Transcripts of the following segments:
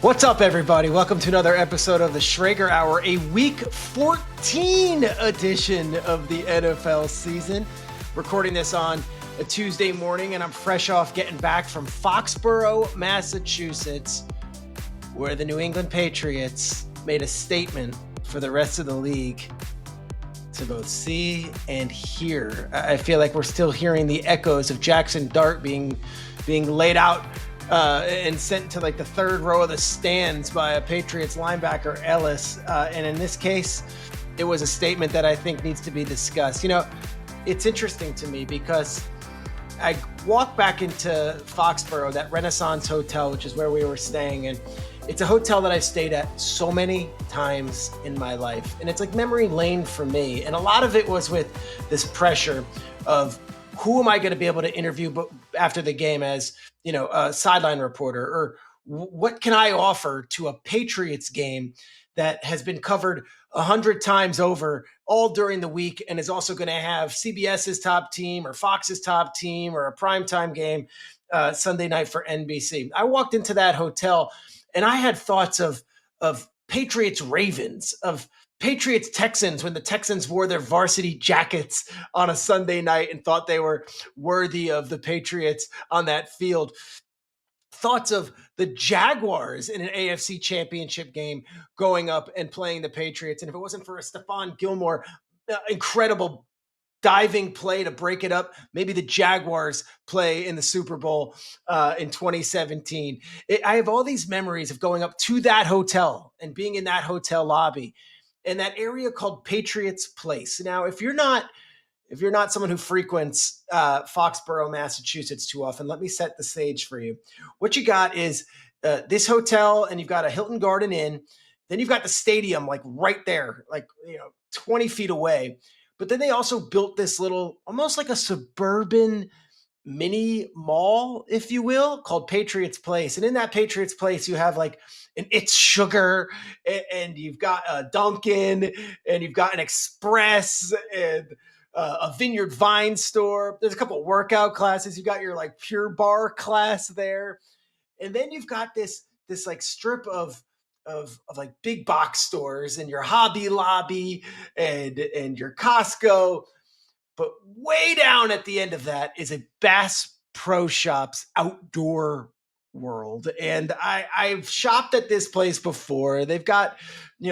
What's up, everybody? Welcome to another episode of the Schrager Hour, a Week 14 edition of the NFL season. Recording this on a Tuesday morning, and I'm fresh off getting back from Foxborough, Massachusetts, where the New England Patriots made a statement for the rest of the league to both see and hear. I feel like we're still hearing the echoes of Jackson Dart being laid out and sent to like the third row of the stands by a Patriots linebacker, Ellis. And in this case, it was a statement that I think needs to be discussed. You know, it's interesting to me because I walked back into Foxborough, that Renaissance Hotel, which is where we were staying. And it's a hotel that I've stayed at so many times in my life. And it's like memory lane for me. And a lot of it was with this pressure of who am I going to be able to interview after the game as, you know, a sideline reporter, or what can I offer to a Patriots game that has been covered 100 times over all during the week and is also going to have CBS's top team or Fox's top team or a primetime game Sunday night for NBC. I walked into that hotel and I had thoughts of Patriots Ravens, of Patriots Texans when the Texans wore their varsity jackets on a Sunday night and thought they were worthy of the Patriots on that field. Thoughts of the Jaguars in an AFC championship game going up and playing the Patriots. And if it wasn't for a Stephon Gilmore, incredible diving play to break it up, maybe the Jaguars play in the Super Bowl in 2017. I have all these memories of going up to that hotel and being in that hotel lobby in that area called Patriots Place. Now, if you're not someone who frequents Foxborough, Massachusetts too often, let me set the stage for you. What you got is this hotel, and you've got a Hilton Garden Inn. Then you've got the stadium like right there, like 20 feet away. But then they also built this little, almost like a suburban mini mall, if you will, called Patriots Place. And in that Patriots Place, you have like an It's Sugar, and you've got a Dunkin', and you've got an Express, and a Vineyard Vine store. There's a couple of workout classes. You've got your like Pure Barre class there. And then you've got this like strip of like big box stores and your Hobby Lobby and your Costco. But way down at the end of that is a Bass Pro Shops outdoor world. And I've shopped at this place before. They've got,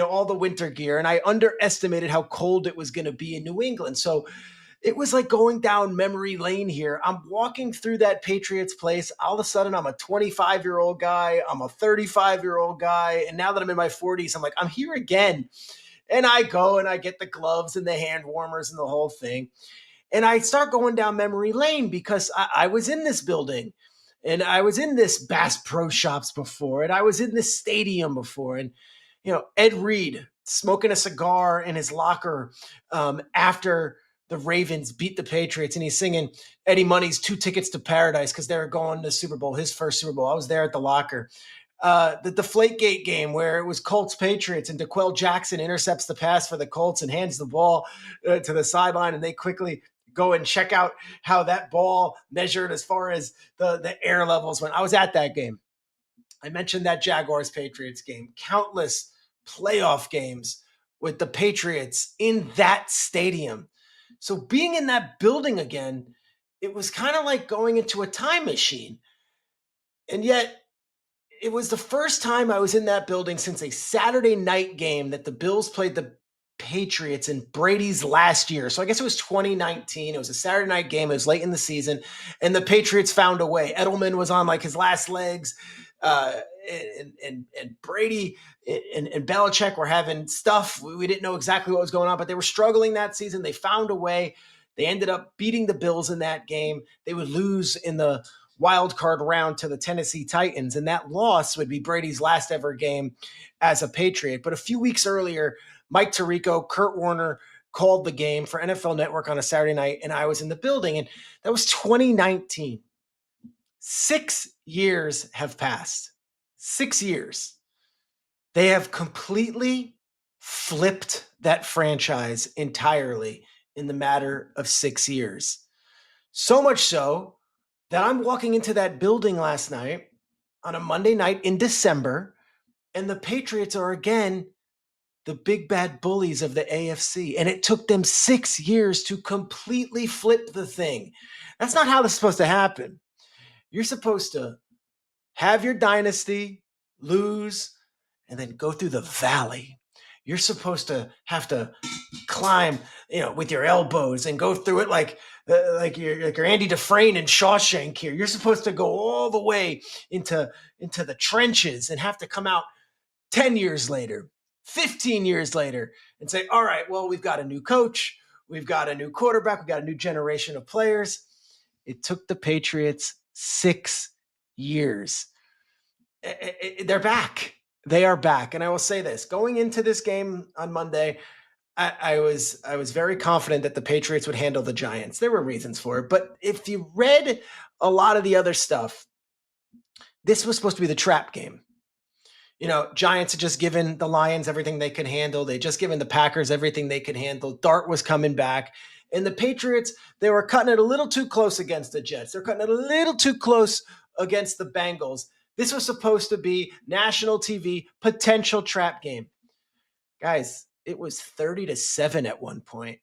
all the winter gear, and I underestimated how cold it was going to be in New England. So it was like going down memory lane here. I'm walking through that Patriots Place. All of a sudden, I'm a 25-year-old guy. I'm a 35-year-old guy. And now that I'm in my 40s, I'm like, I'm here again. And I go and I get the gloves and the hand warmers and the whole thing. And I start going down memory lane because I was in this building, and I was in this Bass Pro Shops before, and I was in this stadium before. And, Ed Reed smoking a cigar in his locker after the Ravens beat the Patriots, and he's singing Eddie Money's 2 Tickets to Paradise because they were going to the Super Bowl, his first Super Bowl. I was there at the locker. The Deflategate game where it was Colts Patriots, and DeQuell Jackson intercepts the pass for the Colts and hands the ball to the sideline, and they quickly go and check out how that ball measured as far as the air levels went. I was at that game. I mentioned that Jaguars Patriots game, countless playoff games with the Patriots in that stadium. So being in that building again, it was kind of like going into a time machine. And yet it was the first time I was in that building since a Saturday night game that the Bills played the Patriots in Brady's last year. So I guess it was 2019. It was a Saturday night game. It was late in the season, and the Patriots found a way. Edelman was on like his last legs, and Brady and Belichick were having stuff. We didn't know exactly what was going on, but they were struggling that season. They found a way. They ended up beating the Bills in that game. They would lose in the wild card round to the Tennessee Titans, and that loss would be Brady's last ever game as a Patriot. But a few weeks earlier, Mike Tirico, Kurt Warner called the game for NFL Network on a Saturday night, and I was in the building, and that was 2019. 6 years have passed. 6 years. They have completely flipped that franchise entirely in the matter of 6 years. So much so that I'm walking into that building last night on a Monday night in December, And the Patriots are again the big bad bullies of the AFC. And it took them 6 years to completely flip the thing. That's not how this is supposed to happen. You're supposed to have your dynasty, lose, and then go through the valley. You're supposed to have to climb, with your elbows and go through it like you're Andy Dufresne in Shawshank here. You're supposed to go all the way into the trenches and have to come out 10 years later, 15 years later, and say, all right, well, we've got a new coach, we've got a new quarterback, we've got a new generation of players. It took the Patriots 6 years. They're back. They are back. And I will say this, going into this game on Monday, I was very confident that the Patriots would handle the Giants. There were reasons for it. But if you read a lot of the other stuff, this was supposed to be the trap game. Giants had just given the Lions everything they could handle. They just given the Packers everything they could handle. Dart was coming back. And the Patriots, they were cutting it a little too close against the Jets. They're cutting it a little too close against the Bengals. This was supposed to be national TV potential trap game. Guys, it was 30-7 at one point.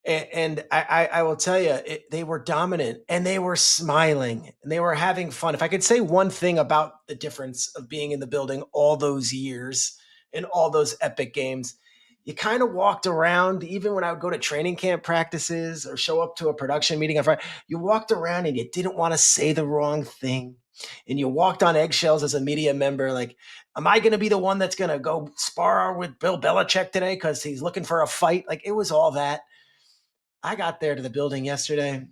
And I will tell you, they were dominant and they were smiling and they were having fun. If I could say one thing about the difference of being in the building all those years and all those epic games, you kind of walked around, even when I would go to training camp practices or show up to a production meeting on Friday, you walked around and you didn't want to say the wrong thing. And you walked on eggshells as a media member, like, am I going to be the one that's going to go spar with Bill Belichick today because he's looking for a fight? Like, it was all that. I got there to the building yesterday,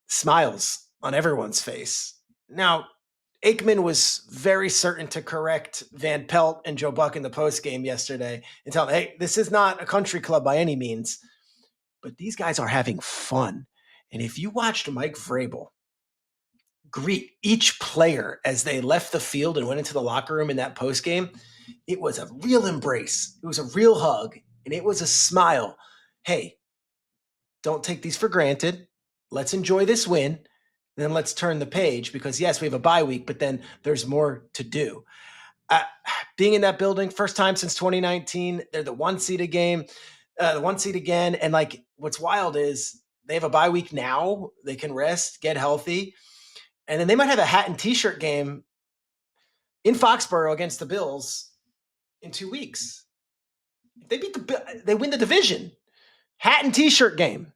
smiles on everyone's face. Now, Aikman was very certain to correct Van Pelt and Joe Buck in the postgame yesterday and tell them, hey, this is not a country club by any means, but these guys are having fun. And if you watched Mike Vrabel greet each player as they left the field and went into the locker room in that postgame, it was a real embrace. It was a real hug, and it was a smile. Hey, don't take these for granted. Let's enjoy this win. Then let's turn the page because, yes, we have a bye week, but then there's more to do. Being in that building, first time since 2019, they're the one seed again. And like, what's wild is they have a bye week now. They can rest, get healthy. And then they might have a hat and t-shirt game in Foxborough against the Bills in 2 weeks. If they win the division. Hat and t-shirt game.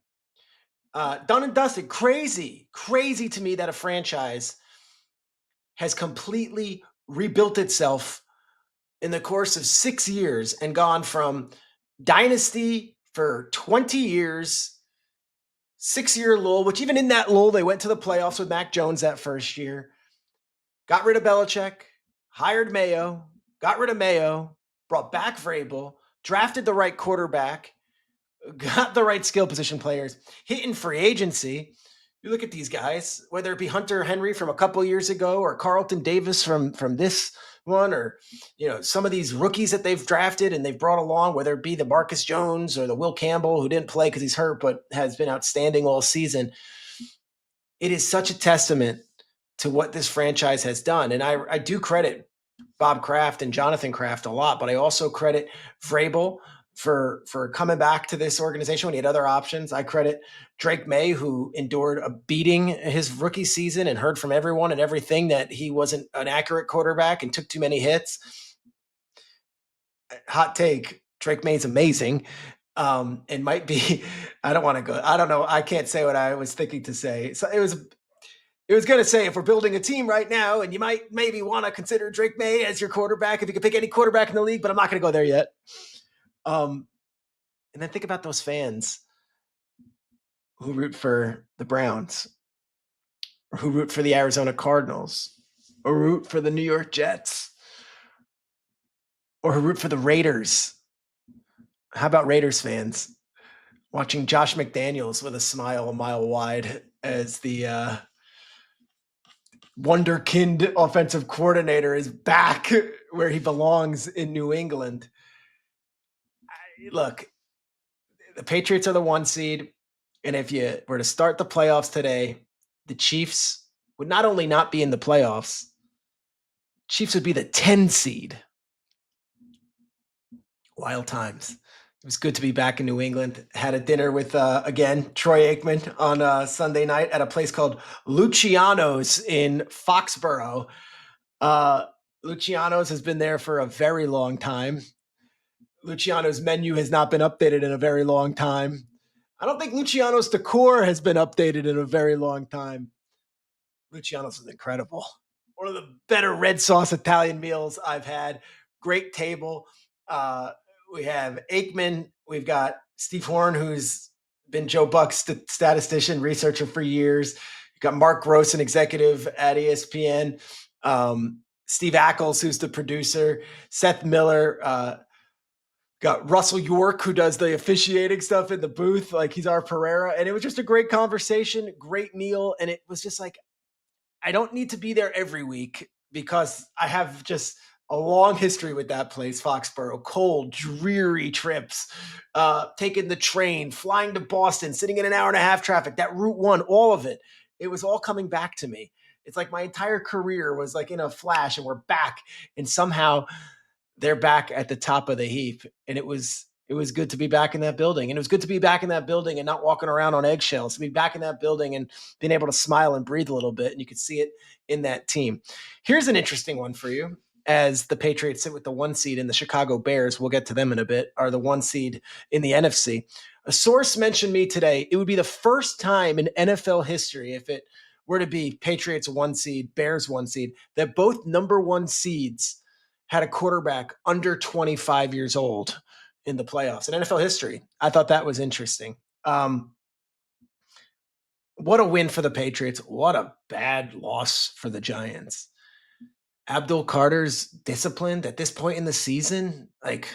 Done and dusted. Crazy to me that a franchise has completely rebuilt itself in the course of 6 years and gone from dynasty for 20 years, 6-year lull, which even in that lull, they went to the playoffs with Mac Jones that first year, got rid of Belichick, hired Mayo, got rid of Mayo, brought back Vrabel, drafted the right quarterback, got the right skill position players, hitting free agency. You look at these guys, whether it be Hunter Henry from a couple years ago or Carlton Davis from this one, or some of these rookies that they've drafted and they've brought along, whether it be the Marcus Jones or the Will Campbell, who didn't play because he's hurt but has been outstanding all season. It is such a testament to what this franchise has done. And I do credit Bob Kraft and Jonathan Kraft a lot, but I also credit Vrabel for coming back to this organization when he had other options. I credit Drake May, who endured a beating his rookie season and heard from everyone and everything that he wasn't an accurate quarterback and took too many hits. Hot take, Drake May's amazing. And might be, I don't know. I can't say what I was thinking to say. So it was going to say, if we're building a team right now, and you might maybe want to consider Drake May as your quarterback, if you could pick any quarterback in the league, but I'm not going to go there yet. And then think about those fans who root for the Browns, or who root for the Arizona Cardinals, or root for the New York Jets, or who root for the Raiders. How about Raiders fans watching Josh McDaniels with a smile a mile wide as the wonderkind offensive coordinator is back where he belongs in New England? Look, the Patriots are the 1 seed. And if you were to start the playoffs today, the Chiefs would not only not be in the playoffs, Chiefs would be the 10 seed. Wild times. It was good to be back in New England. Had a dinner with, again, Troy Aikman on Sunday night at a place called Luciano's in Foxborough. Luciano's has been there for a very long time. Luciano's menu has not been updated in a very long time. I don't think Luciano's decor has been updated in a very long time. Luciano's is incredible. One of the better red sauce Italian meals I've had. Great table. We have Aikman. We've got Steve Horn, who's been Joe Buck's statistician, researcher for years. You've got Mark Gross, an executive at ESPN. Steve Ackles, who's the producer. Seth Miller. Got Russell York, who does the officiating stuff in the booth. Like, he's our Pereira. And it was just a great conversation, great meal. And it was just like, I don't need to be there every week because I have just a long history with that place, Foxborough. Cold, dreary trips, taking the train, flying to Boston, sitting in an hour and a half traffic, that Route 1, all of it. It was all coming back to me. It's like my entire career was like in a flash, and we're back. And somehow they're back at the top of the heap. And it was good to be back in that building. And it was good to be back in that building and not walking around on eggshells, to be back in that building and being able to smile and breathe a little bit. And you could see it in that team. Here's an interesting one for you. As the Patriots sit with the 1 seed, and the Chicago Bears, we'll get to them in a bit, are the 1 seed in the NFC. A source mentioned me today. It would be the first time in NFL history, if it were to be Patriots 1 seed, Bears 1 seed, that both number 1 seeds had a quarterback under 25 years old in the playoffs in NFL history. I thought that was interesting. What a win for the Patriots. What a bad loss for the Giants. Abdul Carter's disciplined at this point in the season. Like,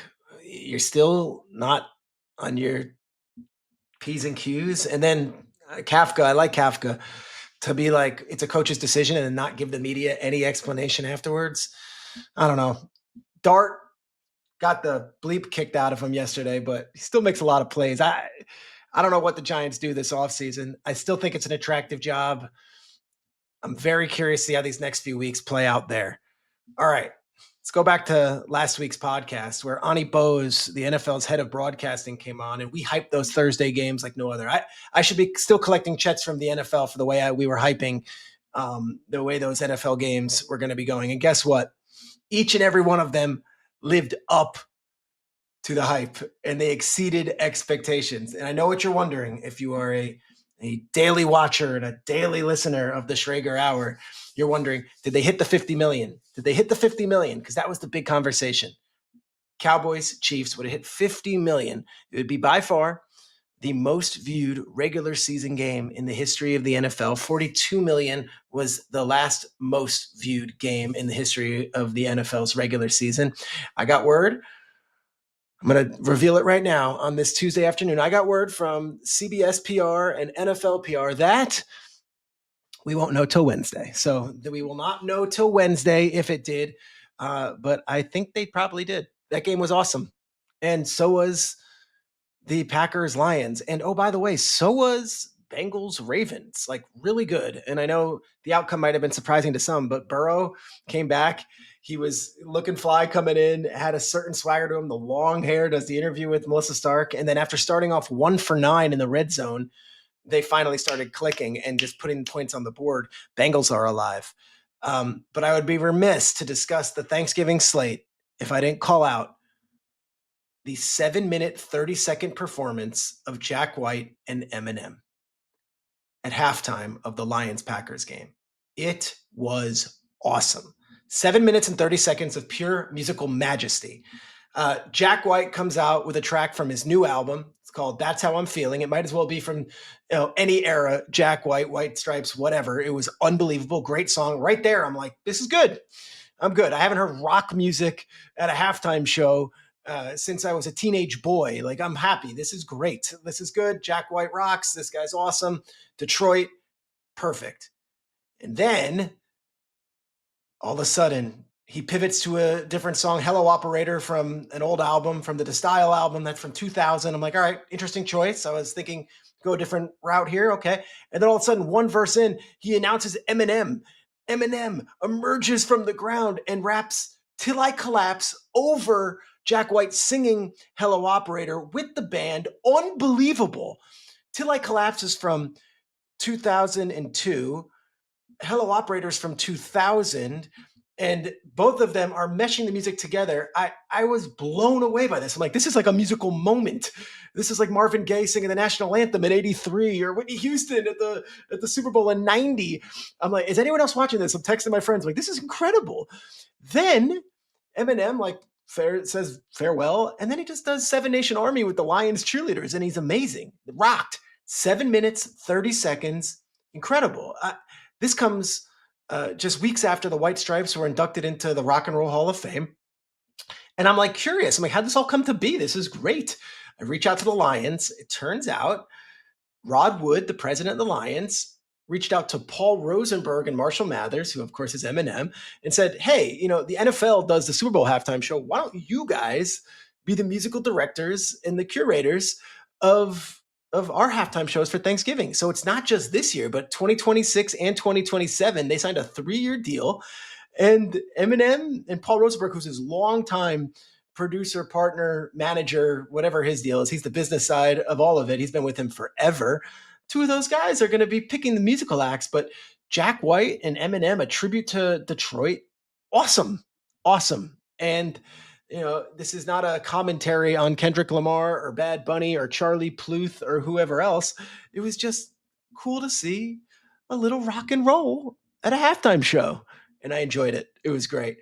you're still not on your P's and Q's. And then Kafka, I like Kafka, to be like, it's a coach's decision and not give the media any explanation afterwards. I don't know. Dart got the bleep kicked out of him yesterday, but he still makes a lot of plays. I don't know what the Giants do this offseason. I still think it's an attractive job. I'm very curious to see how these next few weeks play out there. All right, let's go back to last week's podcast where Ani Bose, the NFL's head of broadcasting, came on, and we hyped those Thursday games like no other. I should be still collecting checks from the NFL for the way we were hyping the way those NFL games were going to be going. And guess what? Each and every one of them lived up to the hype, and they exceeded expectations. And I know what you're wondering. If you are a daily watcher and a daily listener of the Schrager Hour, you're wondering, did they hit the 50 million? Did they hit the 50 million? Because that was the big conversation. Cowboys, Chiefs would have hit 50 million. It would be by far the most viewed regular season game in the history of the NFL. 42 million was the last most viewed game in the history of the NFL's regular season. I got word. I'm going to reveal it right now on this Tuesday afternoon. I got word from CBS PR and NFL PR that we won't know till Wednesday. So we will not know till Wednesday if it did. But I think they probably did. That game was awesome. And so was the Packers Lions. And oh, by the way, so was Bengals Ravens. Like, really good. And I know the outcome might have been surprising to some, but Burrow came back. He was looking fly coming in, had a certain swagger to him. The long hair, does the interview with Melissa Stark. And then after starting off 1 for 9 in the red zone, they finally started clicking and just putting points on the board. Bengals are alive. But I would be remiss to discuss the Thanksgiving slate if I didn't call out the 7-minute, 30-second performance of Jack White and Eminem at halftime of the Lions-Packers game. It was awesome. 7 minutes and 30 seconds of pure musical majesty. Jack White comes out with a track from his new album. It's called That's How I'm Feeling. It might as well be from any era, Jack White, White Stripes, whatever. It was unbelievable. Great song. Right there, I'm like, this is good. I'm good. I haven't heard rock music at a halftime show since I was a teenage boy. Like, I'm happy. This is great. This is good. Jack White rocks. This guy's awesome. Detroit, perfect. And then all of a sudden, he pivots to a different song, Hello Operator, from an old album, from the DeStyle album. That's from 2000. I'm like, all right, interesting choice. I was thinking, go a different route here. Okay. And then all of a sudden, one verse in, he announces Eminem. Eminem emerges from the ground and raps Till I Collapse over Jack White singing Hello Operator with the band. Unbelievable. Till I Collapse is from 2002. Hello Operators from 2000, and both of them are meshing the music together. I was blown away by this. I'm like, this is like a musical moment. This is like Marvin Gaye singing the national anthem in '83, or Whitney Houston at the Super Bowl in '90. I'm like, is anyone else watching this? I'm texting my friends like, this is incredible. Then Eminem says farewell, and then he just does Seven Nation Army with the Lions cheerleaders, and he's amazing. Rocked. 7 minutes 30 seconds. Incredible. This comes just weeks after the White Stripes were inducted into the Rock and Roll Hall of Fame. And I'm like curious. I'm like, how'd this all come to be? This is great. I reach out to the Lions. It turns out Rod Wood, the president of the Lions, reached out to Paul Rosenberg and Marshall Mathers, who of course is Eminem, and said, hey, the NFL does the Super Bowl halftime show. Why don't you guys be the musical directors and the curators of our halftime shows for Thanksgiving? So it's not just this year, but 2026 and 2027, they signed a 3-year deal. And Eminem and Paul Rosenberg, who's his longtime producer, partner, manager, whatever his deal is, he's the business side of all of it. He's been with him forever. Two of those guys are going to be picking the musical acts, but Jack White and Eminem, a tribute to Detroit. Awesome. And this is not a commentary on Kendrick Lamar or Bad Bunny or Charlie Pluth or whoever else. It was just cool to see a little rock and roll at a halftime show, and I enjoyed it. It was great.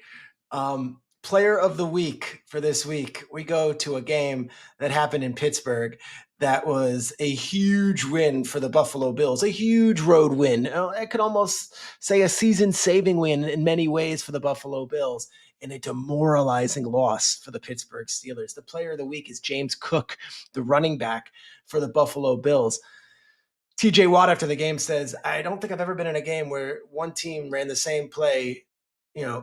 Player of the week for this week, we go to a game that happened in Pittsburgh that was a huge win for the Buffalo Bills, a huge road win. I could almost say a season-saving win in many ways for the Buffalo Bills, and a demoralizing loss for the Pittsburgh Steelers. The player of the week is James Cook, the running back for the Buffalo Bills. TJ Watt after the game says, I don't think I've ever been in a game where one team ran the same play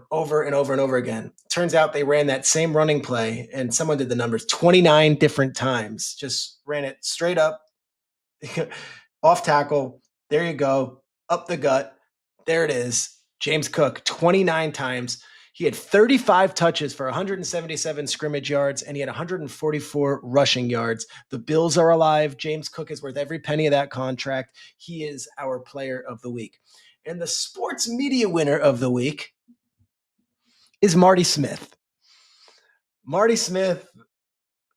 over and over and over again. Turns out they ran that same running play, and someone did the numbers 29 different times. Just ran it straight up, off tackle. There you go. Up the gut. There it is. James Cook, 29 times. He had 35 touches for 177 scrimmage yards, and he had 144 rushing yards. The Bills are alive. James Cook is worth every penny of that contract. He is our player of the week. And the sports media winner of the week is Marty Smith. Marty Smith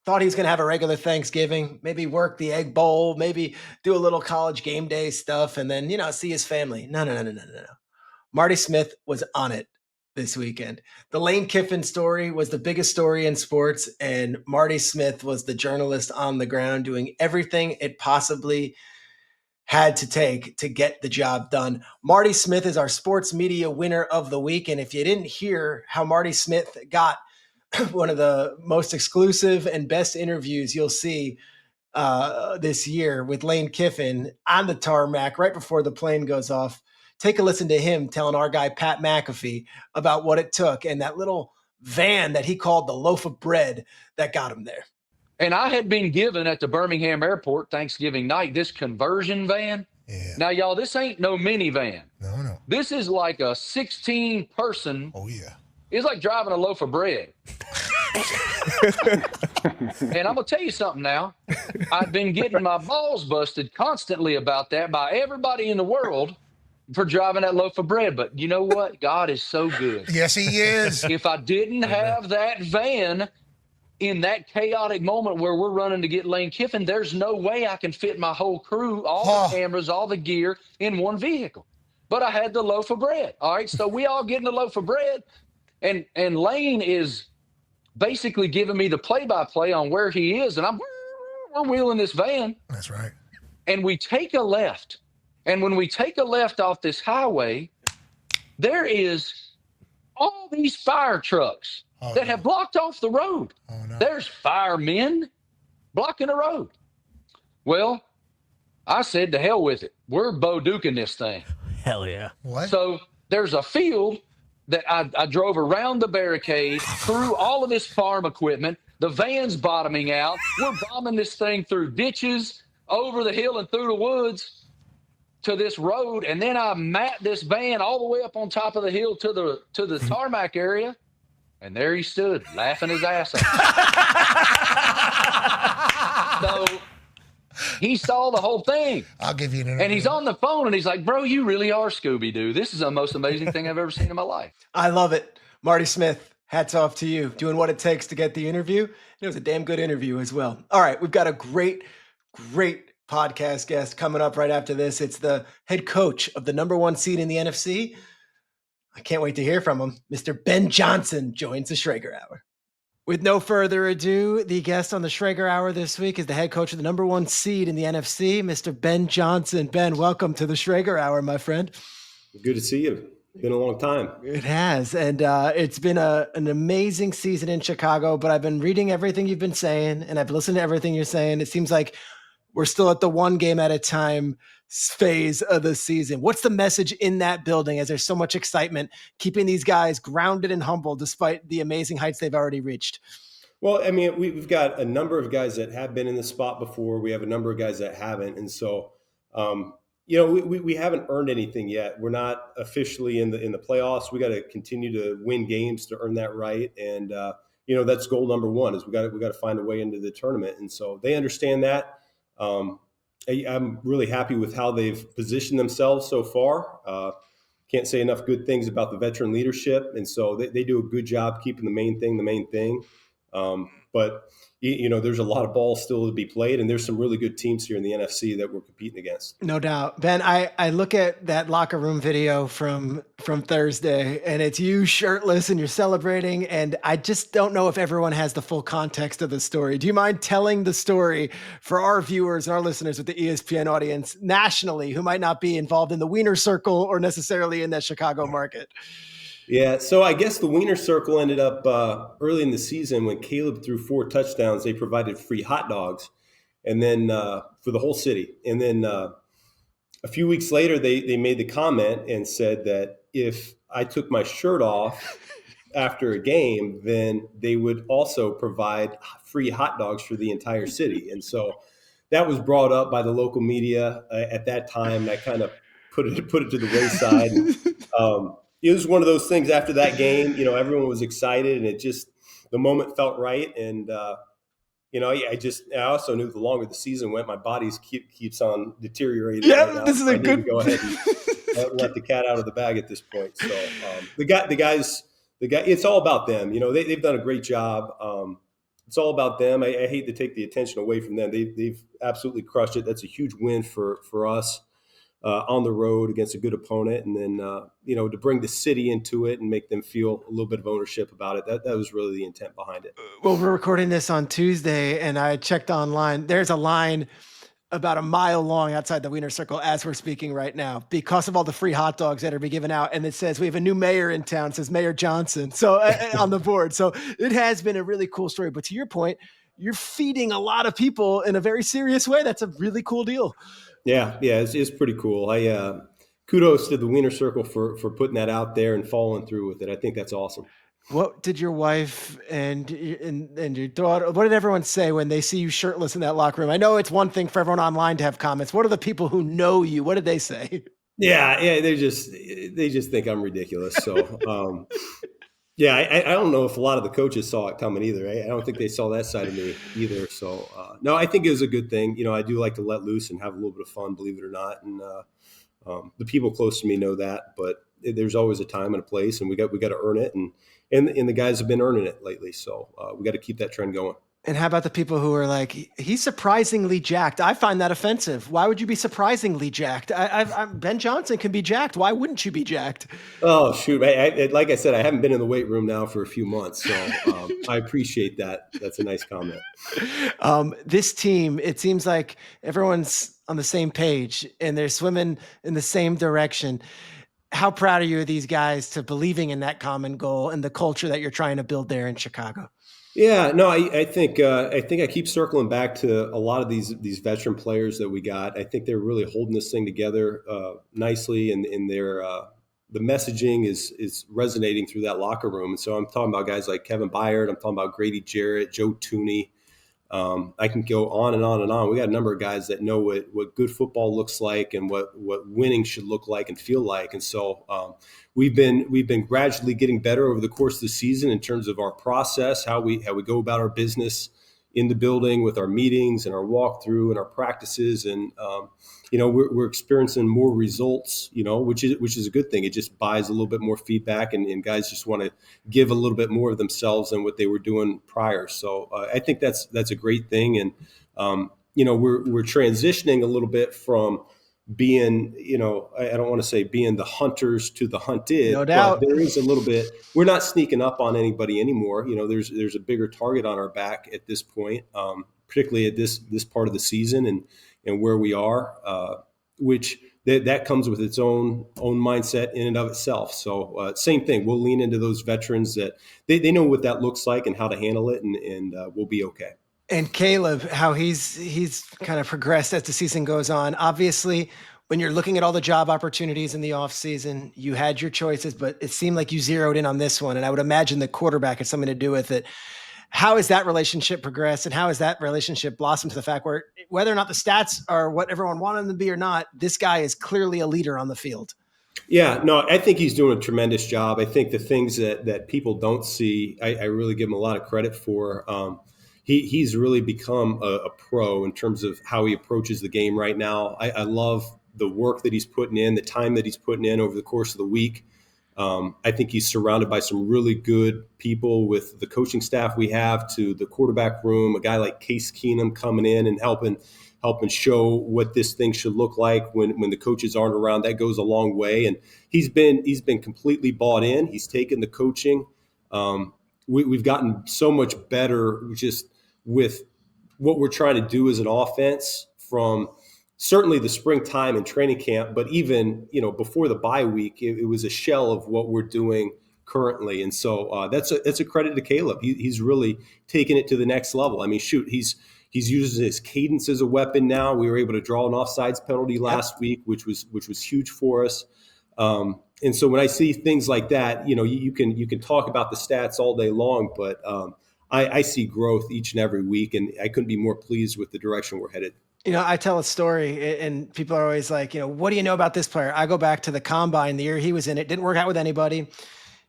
thought he was going to have a regular Thanksgiving, maybe work the Egg Bowl, maybe do a little college game day stuff, and then, see his family. No. Marty Smith was on it this weekend. The Lane Kiffin story was the biggest story in sports, and Marty Smith was the journalist on the ground doing everything it possibly had to take to get the job done. Marty Smith is our sports media winner of the week. And if you didn't hear how Marty Smith got one of the most exclusive and best interviews you'll see this year with Lane Kiffin on the tarmac right before the plane goes off, take a listen to him telling our guy Pat McAfee about what it took and that little van that he called the loaf of bread that got him there. And I had been given at the Birmingham airport Thanksgiving night this conversion van. Yeah. Now, y'all, this ain't no minivan. No. This is like a 16-person. Oh, yeah. It's like driving a loaf of bread. And I'm going to tell you something now. I've been getting my balls busted constantly about that by everybody in the world for driving that loaf of bread. But you know what? God is so good. Yes, he is. If I didn't have that van in that chaotic moment where we're running to get Lane Kiffin, there's no way I can fit my whole crew, all the cameras, all the gear in one vehicle. But I had the loaf of bread. All right, so we all getting the loaf of bread, and Lane is basically giving me the play-by-play on where he is, and we're wheeling this van. That's right. And we take a left, and when we take a left off this highway, there is all these fire trucks that have blocked off the road. Oh, no. There's firemen blocking the road. Well, I said to hell with it. We're Bo-Duking this thing. Hell yeah. What? So there's a field that I drove around the barricade, through all of this farm equipment. The van's bottoming out. We're bombing this thing through ditches, over the hill and through the woods. to this road, and then I mapped this van all the way up on top of the hill to the tarmac area, and there he stood laughing his ass off. So he saw the whole thing. I'll give you an interview. And he's on the phone, and he's like, bro, you really are Scooby-Doo. This is the most amazing thing I've ever seen in my life. I love it. Marty Smith, hats off to you, doing what it takes to get the interview. It was a damn good interview as well. All right, we've got a great podcast guest coming up right after this. It's the head coach of the number 1 seed in the NFC. I can't wait to hear from him. Mr. Ben Johnson joins the Schrager Hour. With no further ado, the guest on the Schrager Hour this week is the head coach of the number 1 seed in the NFC, Mr. Ben Johnson. Ben, welcome to the Schrager Hour, my friend. Good to see you. Been a long time. It has, and it's been an amazing season in Chicago, but I've been reading everything you've been saying, and I've listened to everything you're saying. It seems like we're still at the one game at a time phase of the season. What's the message in that building as there's so much excitement, keeping these guys grounded and humble despite the amazing heights they've already reached? Well, I mean, we've got a number of guys that have been in the spot before. We have a number of guys that haven't. And so, we haven't earned anything yet. We're not officially in the playoffs. We got to continue to win games to earn that right. And, that's goal number 1 is we got to find a way into the tournament. And so they understand that. I'm really happy with how they've positioned themselves so far. Can't say enough good things about the veteran leadership. And so they do a good job keeping the main thing. But there's a lot of ball still to be played, and there's some really good teams here in the NFC that we're competing against. No doubt. Ben, I look at that locker room video from Thursday, and it's you shirtless and you're celebrating, and I just don't know if everyone has the full context of the story. Do you mind telling the story for our viewers and our listeners with the ESPN audience nationally who might not be involved in the Wiener Circle or necessarily in that Chicago market? Yeah, so I guess the Wiener Circle ended up early in the season when Caleb threw 4 touchdowns. They provided free hot dogs, and then for the whole city. And then a few weeks later, they made the comment and said that if I took my shirt off after a game, then they would also provide free hot dogs for the entire city. And so that was brought up by the local media at that time. I kind of put it to the wayside. It was one of those things after that game, everyone was excited and the moment felt right. And, I also knew the longer the season went, my body keeps on deteriorating. Yeah, this is a good. Go ahead and let the cat out of the bag at this point. So the guys, it's all about them. They've done a great job. It's all about them. I hate to take the attention away from them. They've absolutely crushed it. That's a huge win for us. On the road against a good opponent, and then to bring the city into it and make them feel a little bit of ownership about it. That was really the intent behind it. Well, we're recording this on Tuesday, and I checked online. There's a line about a mile long outside the Wiener Circle as we're speaking right now because of all the free hot dogs that are being given out. And it says we have a new mayor in town. It says Mayor Johnson on the board. So it has been a really cool story. But to your point, you're feeding a lot of people in a very serious way. That's a really cool deal. Yeah, it's pretty cool. Kudos to the Wiener Circle for putting that out there and following through with it. I think that's awesome. What did your wife and your daughter, what did everyone say when they see you shirtless in that locker room? I know it's one thing for everyone online to have comments. What are the people who know you? What did they say? Yeah, they just think I'm ridiculous. So, I don't know if a lot of the coaches saw it coming either. I don't think they saw that side of me either. So, no, I think it was a good thing. I do like to let loose and have a little bit of fun, believe it or not. And the people close to me know that. But there's always a time and a place, and we got to earn it. And the guys have been earning it lately. So we got to keep that trend going. And how about the people who are like, he's surprisingly jacked? I find that offensive. Why would you be surprisingly jacked? Ben Johnson can be jacked. Why wouldn't you be jacked? Oh, shoot. Like I said, I haven't been in the weight room now for a few months. So I appreciate that. That's a nice comment. This team, it seems like everyone's on the same page and they're swimming in the same direction. How proud are you of these guys to believing in that common goal and the culture that you're trying to build there in Chicago? Yeah, no, I think I keep circling back to a lot of these veteran players that we got. I think they're really holding this thing together nicely, and the messaging is resonating through that locker room. And so I'm talking about guys like Kevin Byard, I'm talking about Grady Jarrett, Joe Tooney, I can go on and on and on. We got a number of guys that know what good football looks like and what winning should look like and feel like. And so we've been gradually getting better over the course of the season in terms of our process, how we go about our business in the building with our meetings and our walkthrough and our practices. And we're experiencing more results, which is a good thing. It just buys a little bit more feedback, and guys just want to give a little bit more of themselves than what they were doing prior. So I think that's a great thing. And we're transitioning a little bit from being, I don't want to say being the hunters to the hunted, no doubt. But there is a little bit. We're not sneaking up on anybody anymore. There's a bigger target on our back at this point, particularly at this part of the season and where we are, which that comes with its own mindset in and of itself. So same thing. We'll lean into those veterans that they know what that looks like and how to handle it, and we'll be okay. And Caleb, how he's kind of progressed as the season goes on. Obviously, when you're looking at all the job opportunities in the offseason, you had your choices, but it seemed like you zeroed in on this one. And I would imagine the quarterback had something to do with it. How has that relationship progressed, and how has that relationship blossomed to the fact where whether or not the stats are what everyone wanted them to be or not, this guy is clearly a leader on the field? Yeah, no, I think he's doing a tremendous job. I think the things that people don't see, I really give him a lot of credit for. He's really become a pro in terms of how he approaches the game right now. I love the work that he's putting in, the time that he's putting in over the course of the week. I think he's surrounded by some really good people with the coaching staff we have, to the quarterback room, a guy like Case Keenum coming in and helping show what this thing should look like when the coaches aren't around. That goes a long way. And he's been completely bought in. He's taken the coaching. We've gotten so much better just with what we're trying to do as an offense from certainly the springtime and training camp, but even, before the bye week, it was a shell of what we're doing currently. And so that's a credit to Caleb. He's really taken it to the next level. I mean, shoot, he's using his cadence as a weapon now. We were able to draw an offsides penalty last week, which was huge for us. And so when I see things like that, you can talk about the stats all day long, but I see growth each and every week, and I couldn't be more pleased with the direction we're headed. I tell a story and people are always like, what do you know about this player? I go back to the combine, the year he was in it, didn't work out with anybody.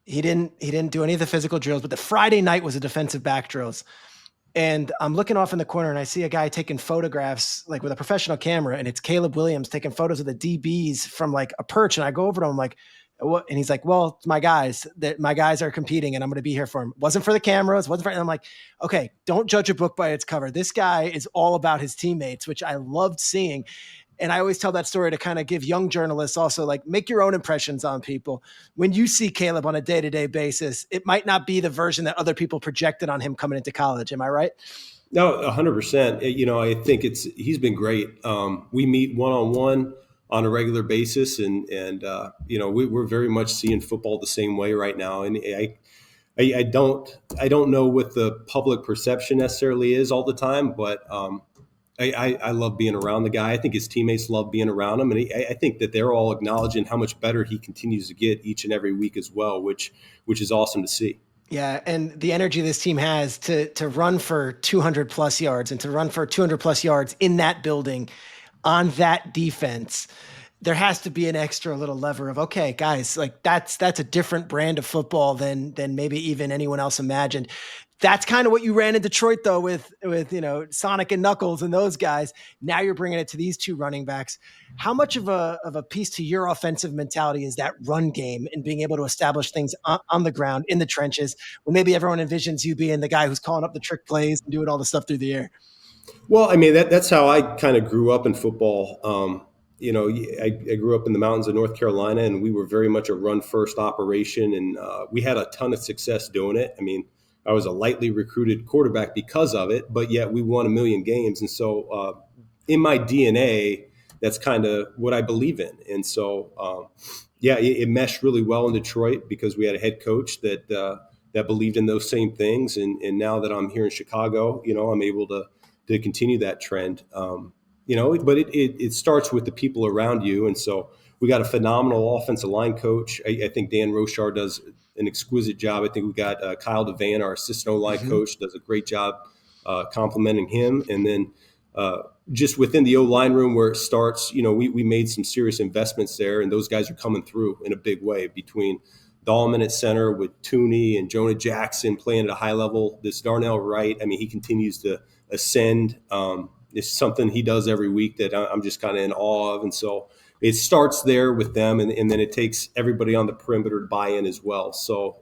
He didn't do any of the physical drills, but the Friday night was a defensive back drills. And I'm looking off in the corner and I see a guy taking photographs like with a professional camera, and it's Caleb Williams taking photos of the DBs from like a perch. And I go over to him like, what? And he's like, well, my guys are competing and I'm going to be here for them. Wasn't for the cameras. And I'm like, okay, don't judge a book by its cover. This guy is all about his teammates, which I loved seeing. And I always tell that story to kind of give young journalists also like make your own impressions on people. When you see Caleb on a day-to-day basis, it might not be the version that other people projected on him coming into college. Am I right? No, 100%. I think he's been great. We meet one-on-one on a regular basis, and we're very much seeing football the same way right now. And I don't know what the public perception necessarily is all the time, but I love being around the guy. I think his teammates love being around him, and I think that they're all acknowledging how much better he continues to get each and every week as well, which is awesome to see. Yeah, and the energy this team has to run for 200 plus yards and to run for 200 plus yards in that building on that defense, there has to be an extra little lever of, okay, guys, like that's a different brand of football than maybe even anyone else imagined. That's kind of what you ran in Detroit, though, with Sonic and Knuckles and those guys. Now you're bringing it to these two running backs. How much of a piece to your offensive mentality is that run game and being able to establish things on the ground, in the trenches, when maybe everyone envisions you being the guy who's calling up the trick plays and doing all the stuff through the air? Well, I mean, that's how I kind of grew up in football. I grew up in the mountains of North Carolina, and we were very much a run-first operation, and we had a ton of success doing it. I mean, I was a lightly recruited quarterback because of it, but yet we won 1 million games. And so in my DNA, that's kind of what I believe in. And so, it meshed really well in Detroit because we had a head coach that believed in those same things. And now that I'm here in Chicago, I'm able to continue that trend. But it starts with the people around you. And so we got a phenomenal offensive line coach. I think Dan Rochar does an exquisite job. I think we got Kyle Devan, our assistant O-line coach, does a great job complimenting him. And then just within the O-line room where it starts, we made some serious investments there, and those guys are coming through in a big way between Dahlman at center with Tooney and Jonah Jackson playing at a high level. This Darnell Wright, I mean, he continues to ascend. It's something he does every week that I'm just kind of in awe of. And so it starts there with them, and then it takes everybody on the perimeter to buy in as well. So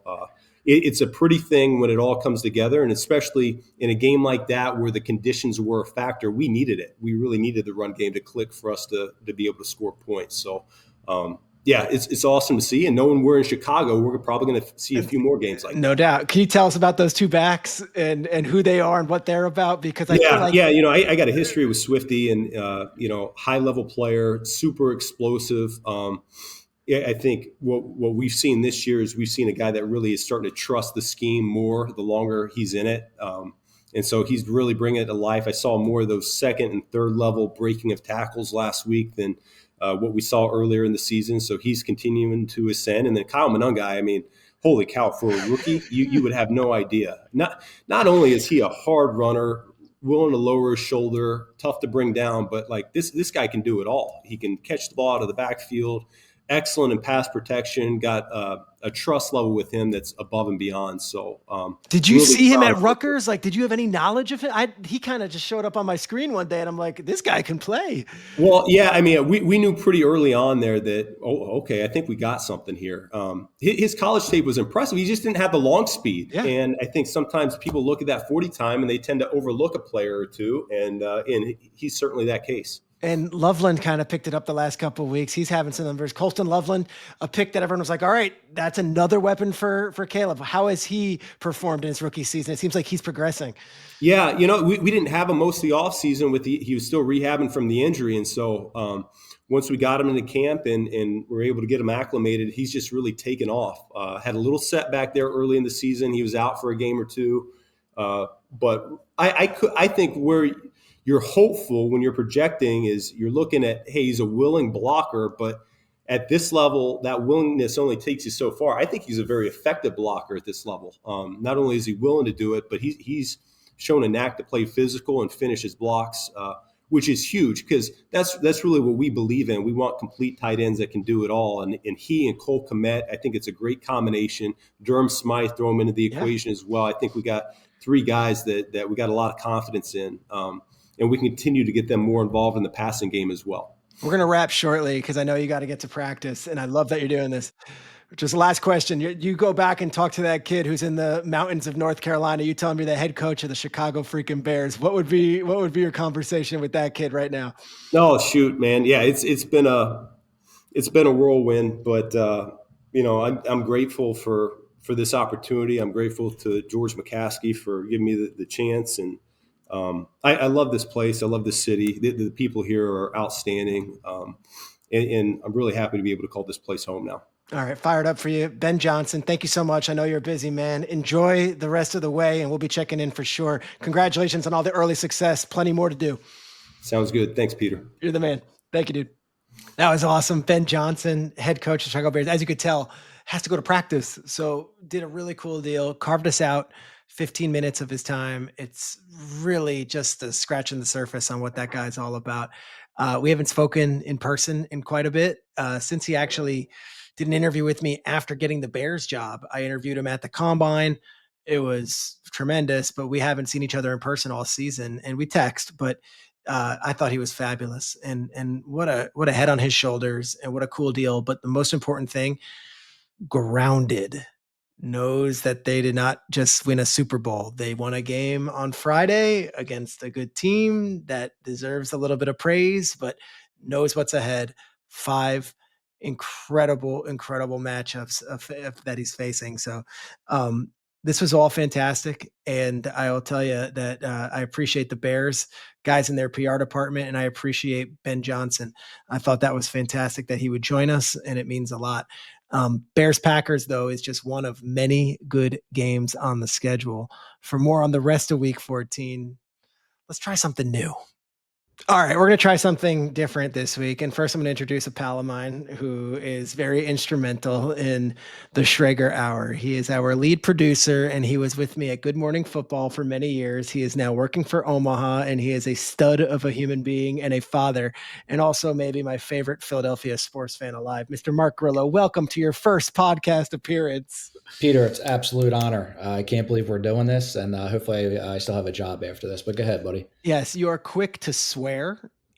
it's a pretty thing when it all comes together, and especially in a game like that where the conditions were a factor, we needed it. We really needed the run game to click for us to be able to score points. So, yeah, it's awesome to see. And knowing we're in Chicago, we're probably going to see a few more games like that. No doubt. Can you tell us about those two backs and who they are and what they're about? Because I feel like I got a history with Swifty, and high level player, super explosive. I think what we've seen this year is we've seen a guy that really is starting to trust the scheme more the longer he's in it. And so he's really bringing it to life. I saw more of those second and third level breaking of tackles last week than what we saw earlier in the season. So he's continuing to ascend. And then Kyle Monungai, I mean, holy cow, for a rookie, you would have no idea. Not only is he a hard runner, willing to lower his shoulder, tough to bring down, but like this guy can do it all. He can catch the ball out of the backfield, excellent in pass protection, got a trust level with him that's above and beyond. So, did you see him at Rutgers? Like, did you have any knowledge of him? He kind of just showed up on my screen one day, and I'm like, this guy can play. Well, yeah, I mean, we knew pretty early on there that, okay, I think we got something here. His college tape was impressive. He just didn't have the long speed. Yeah. And I think sometimes people look at that 40 time and they tend to overlook a player or two. And he's certainly that case. And Loveland kind of picked it up the last couple of weeks. He's having some numbers. Colston Loveland, a pick that everyone was like, all right, that's another weapon for Caleb. How has he performed in his rookie season? It seems like he's progressing. Yeah, we didn't have him most of the offseason he was still rehabbing from the injury. And so once we got him into camp and were able to get him acclimated, he's just really taken off. Had a little setback there early in the season. He was out for a game or two. But I think where you're hopeful when you're projecting is you're looking at, hey, he's a willing blocker, but at this level, that willingness only takes you so far. I think he's a very effective blocker at this level. Not only is he willing to do it, but he's shown a knack to play physical and finish his blocks, which is huge because that's really what we believe in. We want complete tight ends that can do it all. And he and Cole Kmet, I think it's a great combination. Durham Smythe, throw him into the equation as well. I think we got three guys that we got a lot of confidence in. And we can continue to get them more involved in the passing game as well. We're going to wrap shortly because I know you got to get to practice, and I love that you're doing this. Just last question. You go back and talk to that kid who's in the mountains of North Carolina. You tell him you're the head coach of the Chicago freaking Bears. What would be your conversation with that kid right now? Oh, shoot, man. Yeah, it's been a whirlwind, but I'm grateful for this opportunity. I'm grateful to George McCaskey for giving me the chance, and I love this place. I love this city. The people here are outstanding. And I'm really happy to be able to call this place home now. All right. Fired up for you. Ben Johnson, thank you so much. I know you're a busy man. Enjoy the rest of the way, and we'll be checking in for sure. Congratulations on all the early success. Plenty more to do. Sounds good. Thanks, Peter. You're the man. Thank you, dude. That was awesome. Ben Johnson, head coach of Chicago Bears, as you could tell, has to go to practice. So did a really cool deal, carved us out 15 minutes of his time. It's really just a scratch in the surface on what that guy's all about. We haven't spoken in person in quite a bit since he actually did an interview with me after getting the Bears job. I interviewed him at the Combine. It was tremendous, but we haven't seen each other in person all season, and we text, but I thought he was fabulous, and what a head on his shoulders, and what a cool deal. But the most important thing, grounded, knows that they did not just win a Super Bowl. They won a game on Friday against a good team that deserves a little bit of praise, but knows what's ahead. 5 incredible matchups that he's facing. So this was all fantastic. And I will tell you that I appreciate the Bears guys in their PR department, and I appreciate Ben Johnson. I thought that was fantastic that he would join us, and it means a lot. Bears Packers, though, is just one of many good games on the schedule. For more on the rest of week 14, let's try something new. All right, we're going to try something different this week. And first, I'm going to introduce a pal of mine who is very instrumental in the Schrager Hour. He is our lead producer, and he was with me at Good Morning Football for many years. He is now working for Omaha, and he is a stud of a human being and a father, and also maybe my favorite Philadelphia sports fan alive, Mr. Mark Grillo. Welcome to your first podcast appearance. Peter, it's absolute honor. I can't believe we're doing this, and hopefully I still have a job after this. But go ahead, buddy. Yes, you are quick to swear.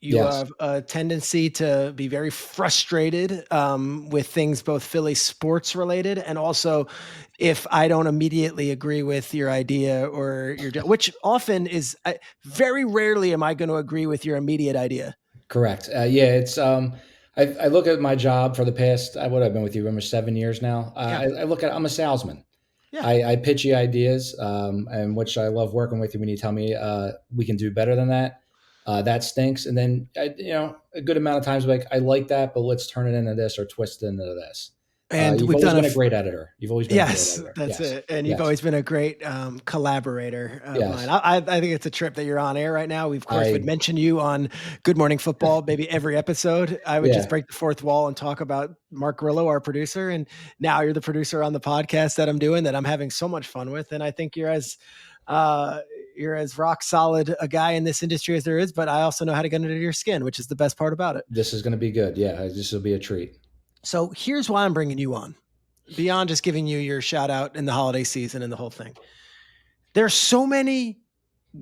You Yes. have a tendency to be very frustrated with things both Philly sports related, and also if I don't immediately agree with your idea or which often is very rarely am I going to agree with your immediate idea. Correct. Yeah, it's I look at my job for the past, what I've been with you almost 7 years now. I look at, I'm a salesman. Yeah. I pitch you ideas, and which I love working with you when you tell me we can do better than that. That stinks. And then, a good amount of times, like, I like that, but let's turn it into this or twist it into this. And you've always been a great editor. You've always been a great editor. That's it. And you've always been a great collaborator of mine. I think it's a trip that you're on air right now. We, of course, would mention you on Good Morning Football, maybe every episode. I would just break the fourth wall and talk about Mark Grillo, our producer. And now you're the producer on the podcast that I'm doing that I'm having so much fun with. And I think you're as rock solid a guy in this industry as there is, but I also know how to get under your skin, which is the best part about it. This is going to be good. Yeah, this will be a treat. So here's why I'm bringing you on, beyond just giving you your shout out in the holiday season and the whole thing. There's so many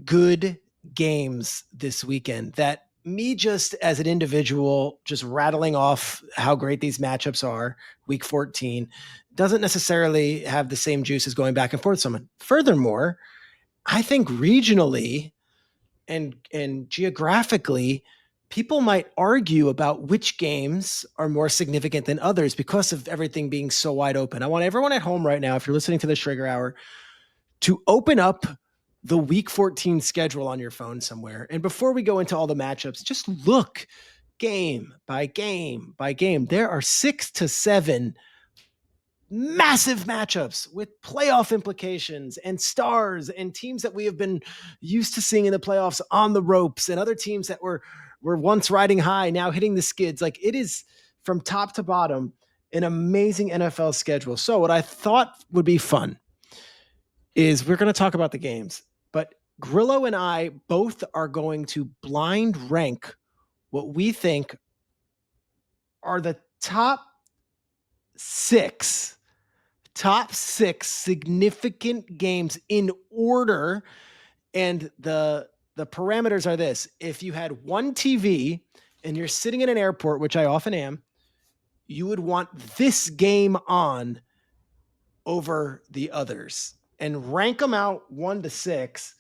good games this weekend that me just as an individual, just rattling off how great these matchups are, week 14, doesn't necessarily have the same juice as going back and forth with someone. Furthermore, I think regionally and geographically, people might argue about which games are more significant than others because of everything being so wide open. I want everyone at home right now, if you're listening to the Schrager Hour, to open up the week 14 schedule on your phone somewhere. And before we go into all the matchups, just look game by game by game. There are 6 to 7 massive matchups with playoff implications and stars and teams that we have been used to seeing in the playoffs on the ropes, and other teams that were once riding high, now hitting the skids. Like, it is from top to bottom an amazing NFL schedule. So what I thought would be fun is we're going to talk about the games, but Grillo and I both are going to blind rank what we think are the top six significant games in order. And the parameters are this: if you had one TV and you're sitting in an airport, which I often am, you would want this game on over the others, and rank them out 1 to 6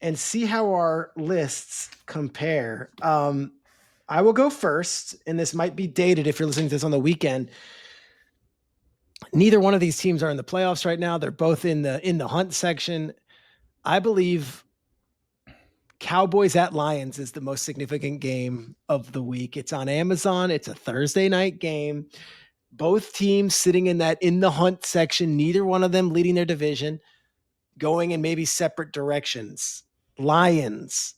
and see how our lists compare. I will go first, and this might be dated if you're listening to this on the weekend. Neither one of these teams are in the playoffs right now. They're both in the hunt section. I believe Cowboys at Lions is the most significant game of the week. It's on Amazon. It's a Thursday night game. Both teams sitting in the hunt section, neither one of them leading their division, going in maybe separate directions. Lions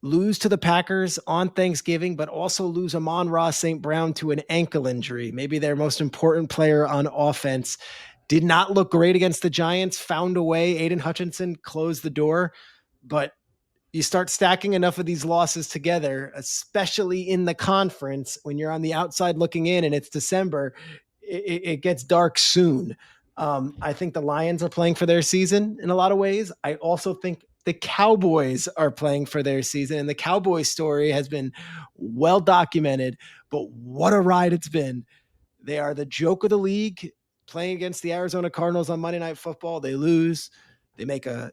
lose to the Packers on Thanksgiving, but also lose Amon-Ra St. Brown to an ankle injury. Maybe their most important player on offense. Did not look great against the Giants, found a way. Aiden Hutchinson closed the door, but you start stacking enough of these losses together, especially in the conference, when you're on the outside looking in and it's December, it gets dark soon. I think the Lions are playing for their season in a lot of ways. I also think the Cowboys are playing for their season, and the Cowboys story has been well documented, but what a ride it's been. They are the joke of the league, playing against the Arizona Cardinals on Monday Night Football. They lose. They make a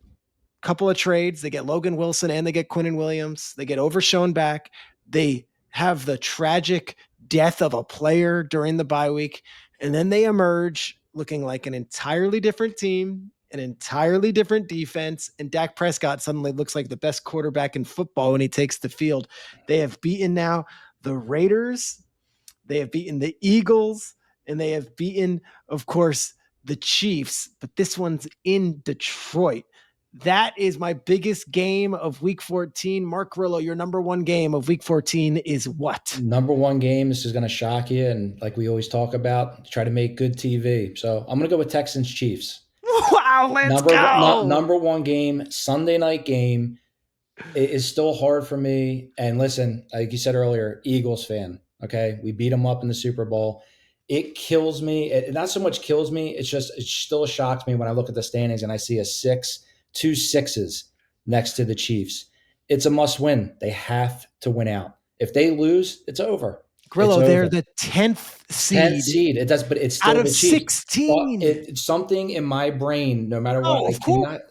couple of trades. They get Logan Wilson and they get Quinnen Williams. They get Overshown back. They have the tragic death of a player during the bye week, and then they emerge looking like an entirely different team, an entirely different defense, and Dak Prescott suddenly looks like the best quarterback in football when he takes the field. They have beaten now the Raiders, they have beaten the Eagles, and they have beaten, of course, the Chiefs, but this one's in Detroit. That is my biggest game of week 14. Mark Grillo, your number one game of week 14 is what? Number one game. This is going to shock you. And like we always talk about, try to make good TV. So I'm going to go with Texans Chiefs. Wow, let's go. Number one game, Sunday night game. It is still hard for me. And listen, like you said earlier, Eagles fan. Okay. We beat them up in the Super Bowl. It kills me. It not so much kills me. It still shocks me when I look at the standings and I see two sixes next to the Chiefs. It's a must win. They have to win out. If they lose, it's over. Grillo, they're the 10th seed. 10th seed. It does, but it's still out of the Chiefs. 16. It's something in my brain, no matter what,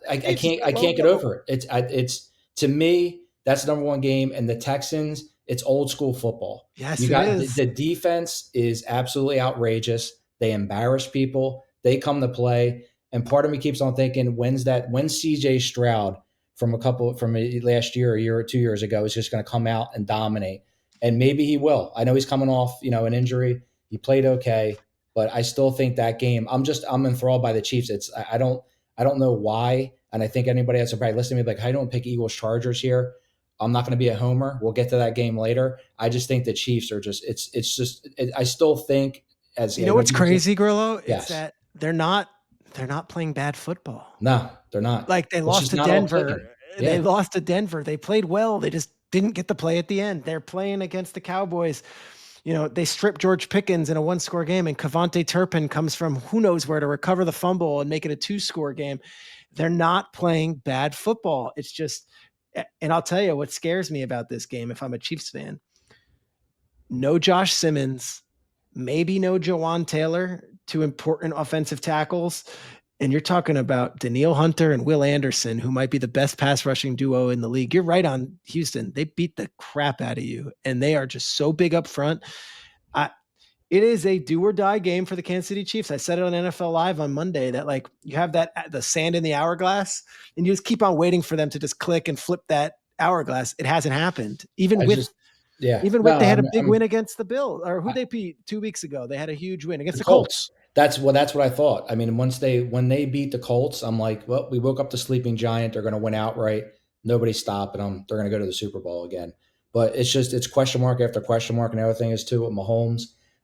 I can't get over it. It's to me, that's the number one game. And the Texans, it's old school football. Yes, it is. The defense is absolutely outrageous. They embarrass people. They come to play. And part of me keeps on thinking, when's CJ Stroud from last year, a year or 2 years ago, is just going to come out and dominate? And maybe he will. I know he's coming off, an injury. He played okay, but I still think that game, I'm enthralled by the Chiefs. I don't know why. And I think anybody that's probably listening to me, like, I don't pick Eagles Chargers here. I'm not going to be a homer. We'll get to that game later. I just think the Chiefs are I still think what's crazy, Grillo? Yes. Is that they're not playing bad football. No, they're not. Like they lost to Denver. Yeah. They lost to Denver. They played well. They just didn't get to play at the end. They're playing against the Cowboys. They stripped George Pickens in a 1-score game, and Kevontae Turpin comes from who knows where to recover the fumble and make it a 2-score game. They're not playing bad football. It's just, and I'll tell you what scares me about this game if I'm a Chiefs fan. No Josh Simmons, maybe no Jawan Taylor, two important offensive tackles. And you're talking about Danielle Hunter and Will Anderson, who might be the best pass rushing duo in the league. You're right on Houston. They beat the crap out of you, and they are just so big up front. It is a do or die game for the Kansas City Chiefs. I said it on NFL Live on Monday that you have the sand in the hourglass, and you just keep on waiting for them to just click and flip that hourglass. It hasn't happened. They had a big win against the Bills, or who they beat 2 weeks ago. They had a huge win against the Colts. That's what I thought. I mean, when they beat the Colts, I'm like, well, we woke up the sleeping giant. They're going to win outright. Nobody's stopping them. They're going to go to the Super Bowl again. But it's question mark after question mark. And the other thing is too with Mahomes.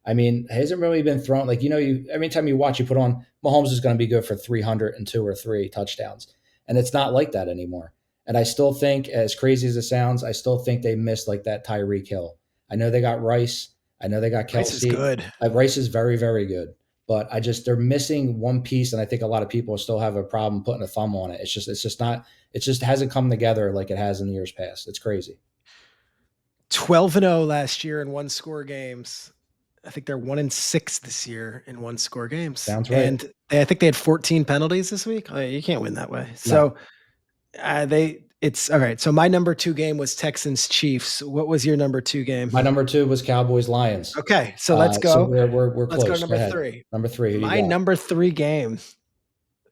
I mean, hasn't really been thrown every time you watch, you put on Mahomes is going to be good for 302 or 3 touchdowns, and it's not like that anymore. And I still think, as crazy as it sounds, I still think they missed that Tyreek Hill. I know they got Rice. I know they got Kelsey. Rice is good. Rice is very, very good. But they're missing one piece, and I think a lot of people still have a problem putting a thumb on it. It just hasn't come together like it has in the years past. It's crazy. 12-0 last year in 1-score games. I think they're 1-6 this year in 1-score games. Sounds right. And I think they had 14 penalties this week. You can't win that way. So it's all right. So my number 2 game was Texans Chiefs. What was your number 2 game? My number 2 was Cowboys Lions. Okay, so let's go. So we're let's close. Go number 3. Number 3. My number 3 game.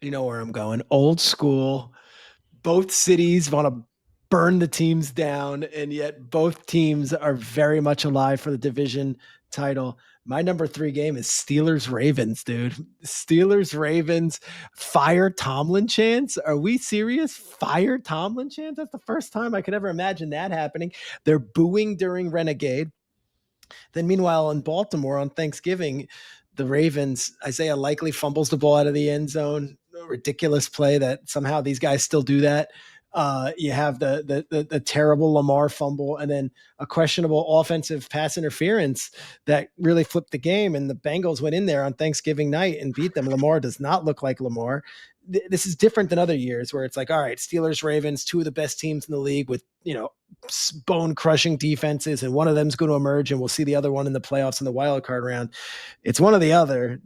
You know where I'm going. Old school. Both cities want to burn the teams down, and yet both teams are very much alive for the division title. My number 3 game is Steelers-Ravens, dude. Steelers-Ravens, fire Tomlin chants. Are we serious? Fire Tomlin chants? That's the first time I could ever imagine that happening. They're booing during Renegade. Then meanwhile, in Baltimore on Thanksgiving, the Ravens, Isaiah Likely fumbles the ball out of the end zone. A ridiculous play that somehow these guys still do that. You have the terrible Lamar fumble, and then a questionable offensive pass interference that really flipped the game. And the Bengals went in there on Thanksgiving night and beat them. Lamar does not look like Lamar. This is different than other years where it's like, all right, Steelers, Ravens, 2 of the best teams in the league with, bone crushing defenses. And one of them's going to emerge, and we'll see the other one in the playoffs in the wild card round. It's one or the other.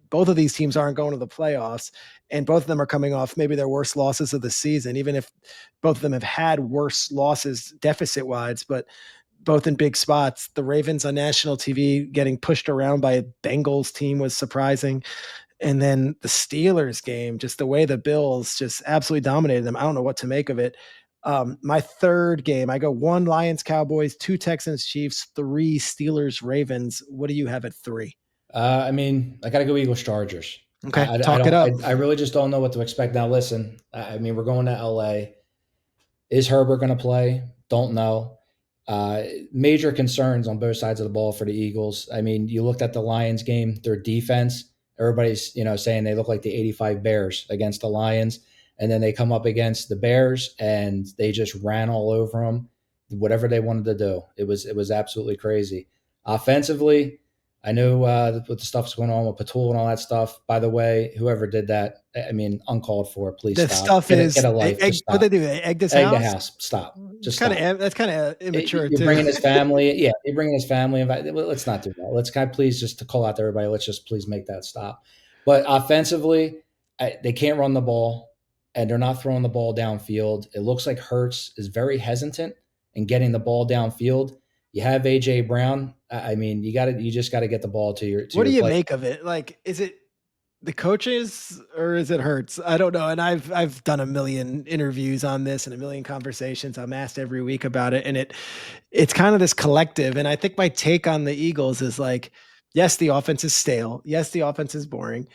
Both of these teams aren't going to the playoffs, and both of them are coming off maybe their worst losses of the season, even if both of them have had worse losses deficit-wise, but both in big spots. The Ravens on national TV getting pushed around by a Bengals team was surprising. And then the Steelers game, just the way the Bills just absolutely dominated them. I don't know what to make of it. My 3rd game, I go 1 Lions Cowboys, 2 Texans Chiefs, 3 Steelers Ravens. What do you have at 3? I got to go Eagles Chargers. Okay, talk it up. I really just don't know what to expect. Now, listen, I mean, we're going to LA. Is Herbert going to play? Don't know. Major concerns on both sides of the ball for the Eagles. I mean, you looked at the Lions game, their defense. Everybody's, saying they look like the 85 Bears against the Lions. And then they come up against the Bears and they just ran all over them, whatever they wanted to do. It was absolutely crazy. Offensively, I know what the stuff's going on with Patul and all that stuff. By the way, whoever did that, I mean, uncalled for. Please the stop. Stuff is get a life. what they do. They egged his Egg house. the house. Stop. Just That's kind of immature. You're bringing his family. Yeah, you're bringing his family. Let's not do that. Let's please just to call out to everybody. Let's just please make that stop. But offensively, they can't run the ball, and they're not throwing the ball downfield. It looks like Hurts is very hesitant in getting the ball downfield. You have AJ Brown. I mean, you just got to get the ball to your. What do you make of it? Like, is it the coaches or is it Hurts? I don't know. And I've done a million interviews on this and a million conversations. I'm asked every week about it, and it's kind of this collective. And I think my take on the Eagles is like, yes, the offense is stale. Yes, the offense is boring.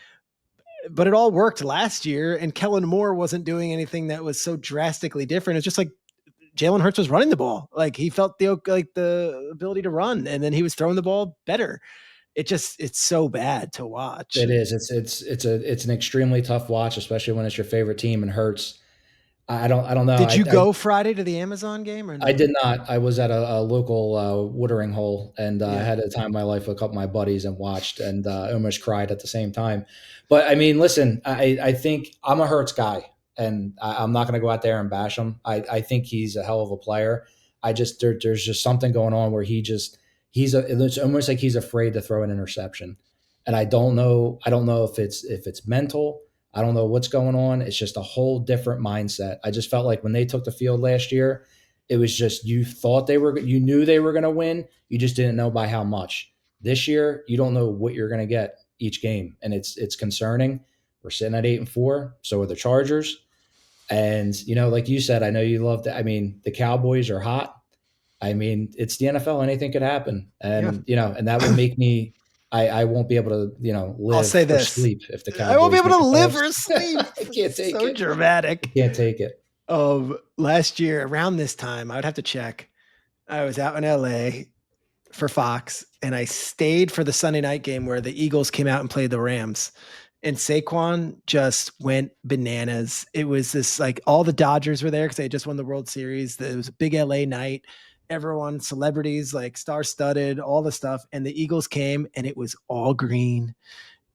But it all worked last year, and Kellen Moore wasn't doing anything that was so drastically different. It's just like Jalen Hurts was running the ball. Like he felt the ability to run, and then he was throwing the ball better. It's so bad to watch. It is. It's an extremely tough watch, especially when it's your favorite team and Hurts. I don't know. Did you go Friday to the Amazon game or no? I did not. I was at a local watering hole, and I had a time of my life with a couple of my buddies and watched, and almost cried at the same time. But I mean, listen, I think I'm a Hurts guy, and I'm not going to go out there and bash him. I think he's a hell of a player. There's just something going on where it's almost like he's afraid to throw an interception. And I don't know if it's mental. I don't know what's going on. It's just a whole different mindset. I just felt like when they took the field last year, it was just you knew they were going to win. You just didn't know by how much. This year, you don't know what you're going to get each game, and it's concerning. We're sitting at 8-4. So are the Chargers. And, like you said, I know you love that. I mean, the Cowboys are hot. I mean, it's the NFL. Anything could happen. And, and that would make me I won't be able to, live I'll say or this. sleep if the Cowboys I won't be able to live or or sleep. I can't take so it. Dramatic. Can't take it. Last year around this time, I would have to check. I was out in LA for Fox, and I stayed for the Sunday night game where the Eagles came out and played the Rams. And Saquon just went bananas. It was this like all the Dodgers were there because they just won the World Series. It was a big LA night. Everyone, celebrities, like star-studded, all the stuff. And the Eagles came, and it was all green.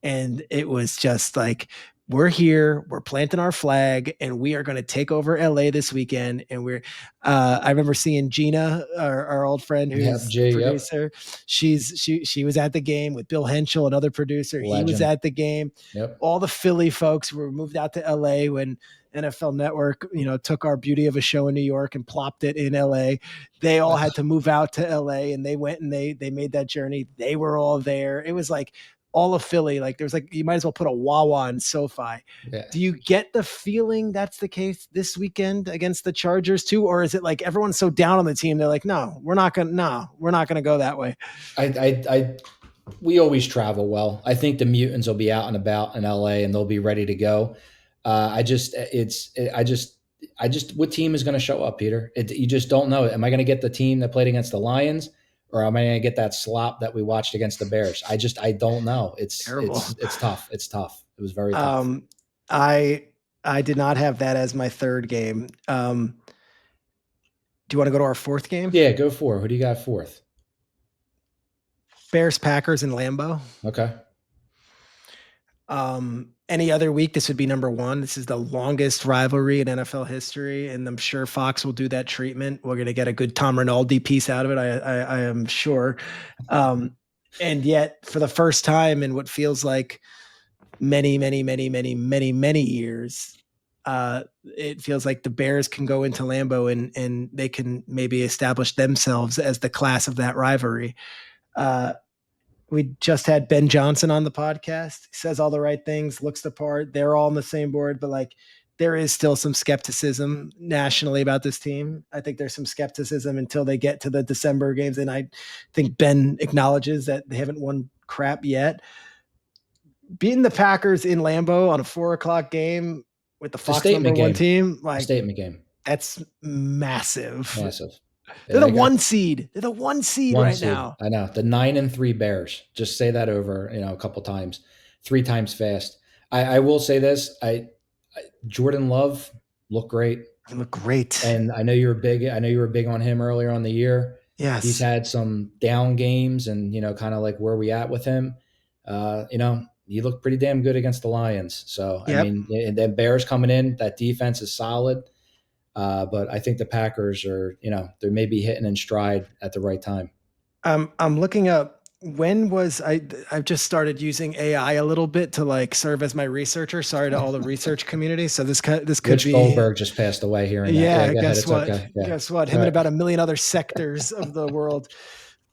And it was just like, we're here, we're planting our flag, and we are going to take over LA this weekend. And I remember seeing Gina, our old friend who's producer. Yep. She was at the game with Bill Henschel, another producer. Legend. He was at the game. Yep. All the Philly folks were moved out to LA when NFL Network, took our beauty of a show in New York and plopped it in LA. They all had to move out to LA, and they went and they made that journey. They were all there. It was like all of Philly. Like there was like, you might as well put a Wawa in SoFi. Yeah. Do you get the feeling that's the case this weekend against the Chargers too? Or is it like everyone's so down on the team? They're like, no, we're not going to go that way. We always travel well. I think the mutants will be out and about in LA and they'll be ready to go. What team is going to show up, Peter? You just don't know. Am I going to get the team that played against the Lions, or am I going to get that slop that we watched against the Bears? I don't know. It's terrible. It's tough. It's tough. It was very tough. I did not have that as my third game. Do you want to go to our fourth game? Yeah, go for it. Who do you got fourth? Bears, Packers, and Lambeau. Okay. Any other week, this would be number one. This is the longest rivalry in NFL history, and I'm sure Fox will do that treatment. We're going to get a good Tom Rinaldi piece out of it, I am sure. And yet, for the first time in what feels like many years, it feels like the Bears can go into Lambeau and they can maybe establish themselves as the class of that rivalry. We just had Ben Johnson on the podcast. He says all the right things, looks the part. They're all on the same board, but like there is still some skepticism nationally about this team. I think there's some skepticism until they get to the December games. And I think Ben acknowledges that they haven't won crap yet. beating the Packers in Lambeau on a 4:00 game with the Fox number one team, like statement game. That's massive. They're Yeah, the one seed. They're the one seed right now. I know. The 9-3 Bears. Just say that over, a couple times, 3 times fast. I will say this. Jordan Love looked great. He looked great. And I know you were big on him earlier on the year. Yes. He's had some down games and, kind of like where we at with him. He looked pretty damn good against the Lions. So, yep. I mean, and then Bears coming in, that defense is solid. But I think the Packers are, they're maybe hitting in stride at the right time. I'm looking up, when was I've just started using AI a little bit to like serve as my researcher. Sorry to all the research community. So this could Rich be Goldberg just passed away here. Yeah. Guess what? Okay. Yeah. Guess what? Him and about 1 million other sectors of the world.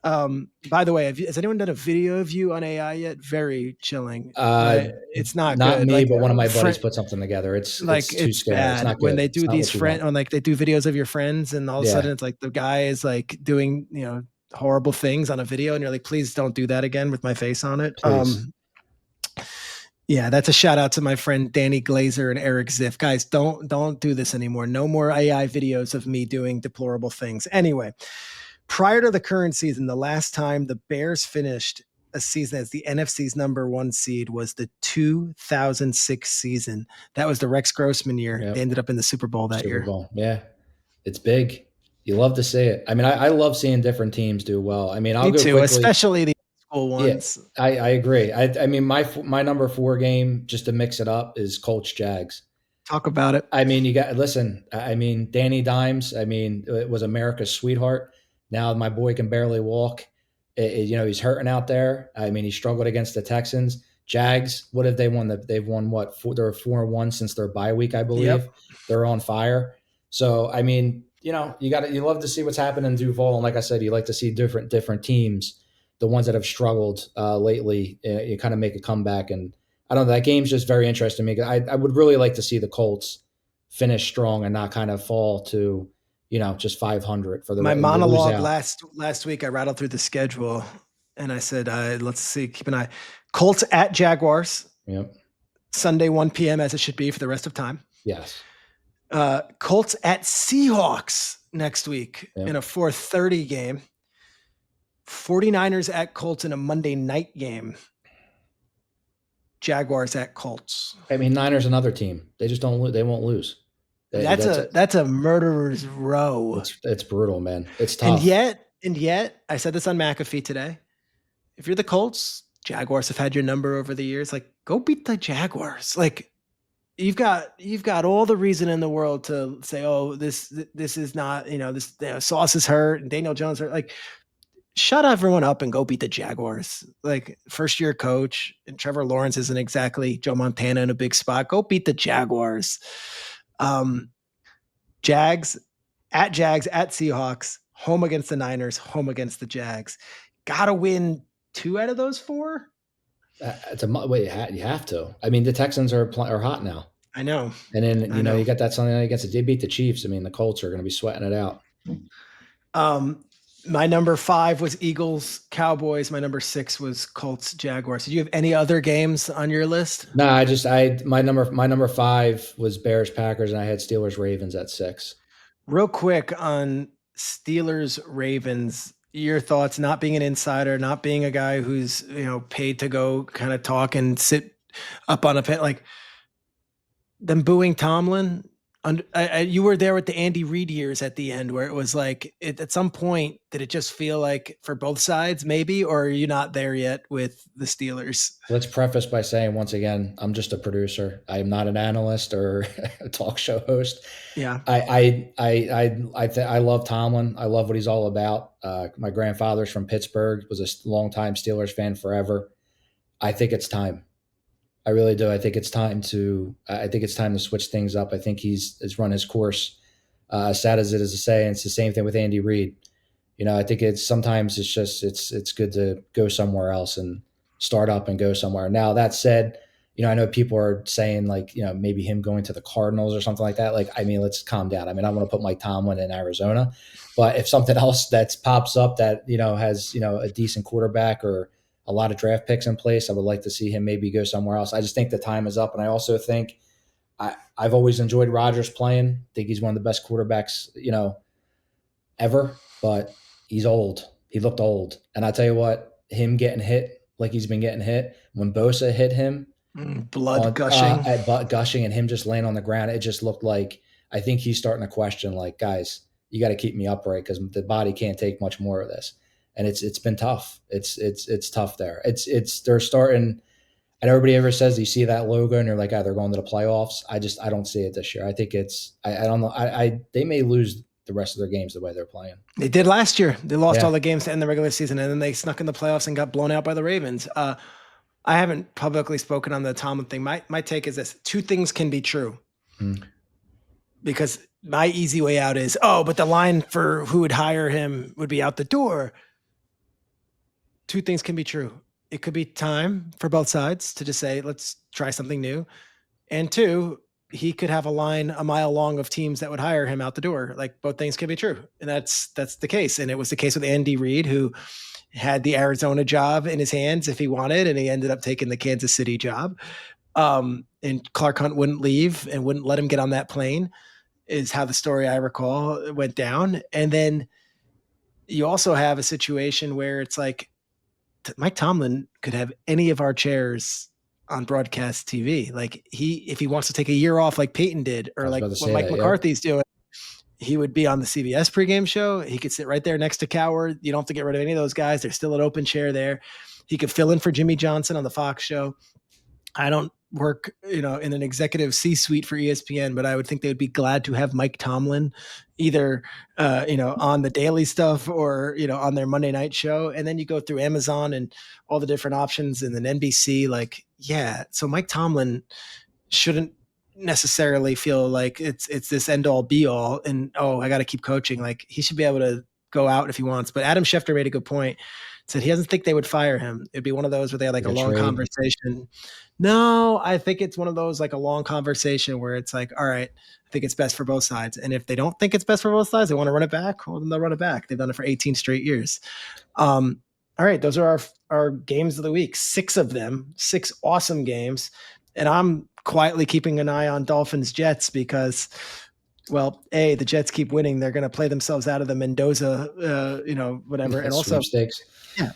By the way, has anyone done a video of you on AI yet? Very chilling. It's not good. Me, like, but one of my buddies put something together. It's too scary. Bad. It's not good. When they do these friends, on like they do videos of your friends, and all of a sudden it's like the guy is like doing horrible things on a video, and you're like, please don't do that again with my face on it. Yeah, that's a shout out to my friend Danny Glazer and Eric Ziff. Guys, don't do this anymore. No more AI videos of me doing deplorable things. Anyway, prior to the current season, the last time the Bears finished a season as the NFC's number 1 seed was the 2006 season. That was the Rex Grossman year. Yep. They ended up in the Super Bowl that year. Yeah, it's big. You love to see it. I mean, I love seeing different teams do well. I mean, I'll go too, quickly. Especially the school ones. Yeah, I agree. I mean, my number 4 game, just to mix it up, is Colts Jags. Talk about it. I mean, I mean, Danny Dimes, it was America's sweetheart. Now my boy can barely walk. He's hurting out there. I mean, he struggled against the Texans. Jags, what have they won? They've won what? They're 4-1 since their bye week, I believe. Yep. They're on fire. So, I mean, you love to see what's happening in Duval. And like I said, you like to see different teams, the ones that have struggled lately, you kind of make a comeback. And I don't know, that game's just very interesting to me. I would really like to see the Colts finish strong and not kind of fall to, just 500 for my monologue last week. I rattled through the schedule and I said, let's see, keep an eye. Colts at Jaguars. Yep. Sunday, 1 p.m. as it should be for the rest of time. Yes. Colts at Seahawks next week in a 4:30 game. 49ers at Colts in a Monday night game. Jaguars at Colts. I mean, Niners another team. They just don't. They won't lose. That's a murderer's row. It's brutal, man. It's tough. And yet, I said this on McAfee today. If you're the Colts, Jaguars have had your number over the years. Like, go beat the Jaguars. Like, you've got all the reason in the world to say, oh, this is not, Sauce is hurt and Daniel Jones hurt. Like, shut everyone up and go beat the Jaguars. Like, first year coach, and Trevor Lawrence isn't exactly Joe Montana in a big spot. Go beat the Jaguars. Jags at Seahawks, home against the Niners, home against the Jags. Gotta win 2 out of those 4. You have to. I mean, the Texans are hot now. I know. And then you got that Sunday night against they beat the Chiefs. I mean, the Colts are going to be sweating it out. My number 5 was Eagles Cowboys. My number 6 was Colts Jaguars. Did you have any other games on your list? No, my number 5 was Bears Packers, and I had Steelers Ravens at 6. Real quick on Steelers Ravens. Your thoughts, not being an insider, not being a guy who's, paid to go kind of talk and sit up on a pit, like them booing Tomlin. You were there with the Andy Reid years at the end where it was like, at some point, did it just feel like for both sides maybe, or are you not there yet with the Steelers? Let's preface by saying, once again, I'm just a producer. I am not an analyst or a talk show host. Yeah. I love Tomlin. I love what he's all about. My grandfather's from Pittsburgh, was a longtime Steelers fan forever. I think it's time. I really do. I think it's time to switch things up. I think he's run his course. As sad as it is to say, and it's the same thing with Andy Reid. I think sometimes it's good to go somewhere else and start up and go somewhere. Now, that said, I know people are saying like, maybe him going to the Cardinals or something like that. Like, I mean, let's calm down. I mean, I want to put Mike Tomlin in Arizona, but if something else that pops up that, has, a decent quarterback or a lot of draft picks in place. I would like to see him maybe go somewhere else. I just think the time is up. And I also think I've always enjoyed Rodgers playing. I think he's one of the best quarterbacks, ever, but he's old. He looked old. And I tell you what, him getting hit like he's been getting hit, when Bosa hit him, gushing and him just laying on the ground, it just looked like, I think he's starting to question, like, guys, you got to keep me upright because the body can't take much more of this. And it's been tough. It's tough there. They're starting, and everybody ever says you see that logo and you're like, they're going to the playoffs. I don't see it this year. I think I don't know. They may lose the rest of their games the way they're playing. They did last year. They lost all the games to end the regular season, and then they snuck in the playoffs and got blown out by the Ravens. I haven't publicly spoken on the Tomlin thing. My take is this: two things can be true. Because my easy way out is, but the line for who would hire him would be out the door. Two things can be true. It could be time for both sides to just say, let's try something new. And two, he could have a line a mile long of teams that would hire him out the door. Like, both things can be true. And that's the case. And it was the case with Andy Reid, who had the Arizona job in his hands if he wanted, and he ended up taking the Kansas City job. And Clark Hunt wouldn't leave and wouldn't let him get on that plane, is how the story I recall went down. And then you also have a situation where it's like, Mike Tomlin could have any of our chairs on broadcast TV. Like, if he wants to take a year off like Peyton did, or like what Mike McCarthy's doing, he would be on the CBS pregame show. He could sit right there next to Coward. You don't have to get rid of any of those guys. There's still an open chair there. He could fill in for Jimmy Johnson on the Fox show. I don't work, in an executive C-suite for ESPN, but I would think they would be glad to have Mike Tomlin either, on the daily stuff or, on their Monday night show. And then you go through Amazon and all the different options, and then NBC, so Mike Tomlin shouldn't necessarily feel like it's this end all be all and, I got to keep coaching. Like, he should be able to go out if he wants. But Adam Schefter made a good point. Said he doesn't think they would fire him. It'd be one of those where they had a long conversation. No, I think it's one of those, a long conversation where it's like, all right, I think it's best for both sides. And if they don't think it's best for both sides, they want to run it back, well, then they'll run it back. They've done it for 18 straight years. All right, those are our games of the week. 6 of them, 6 awesome games. And I'm quietly keeping an eye on Dolphins Jets because, well, the Jets keep winning. They're going to play themselves out of the Mendoza, whatever. And also,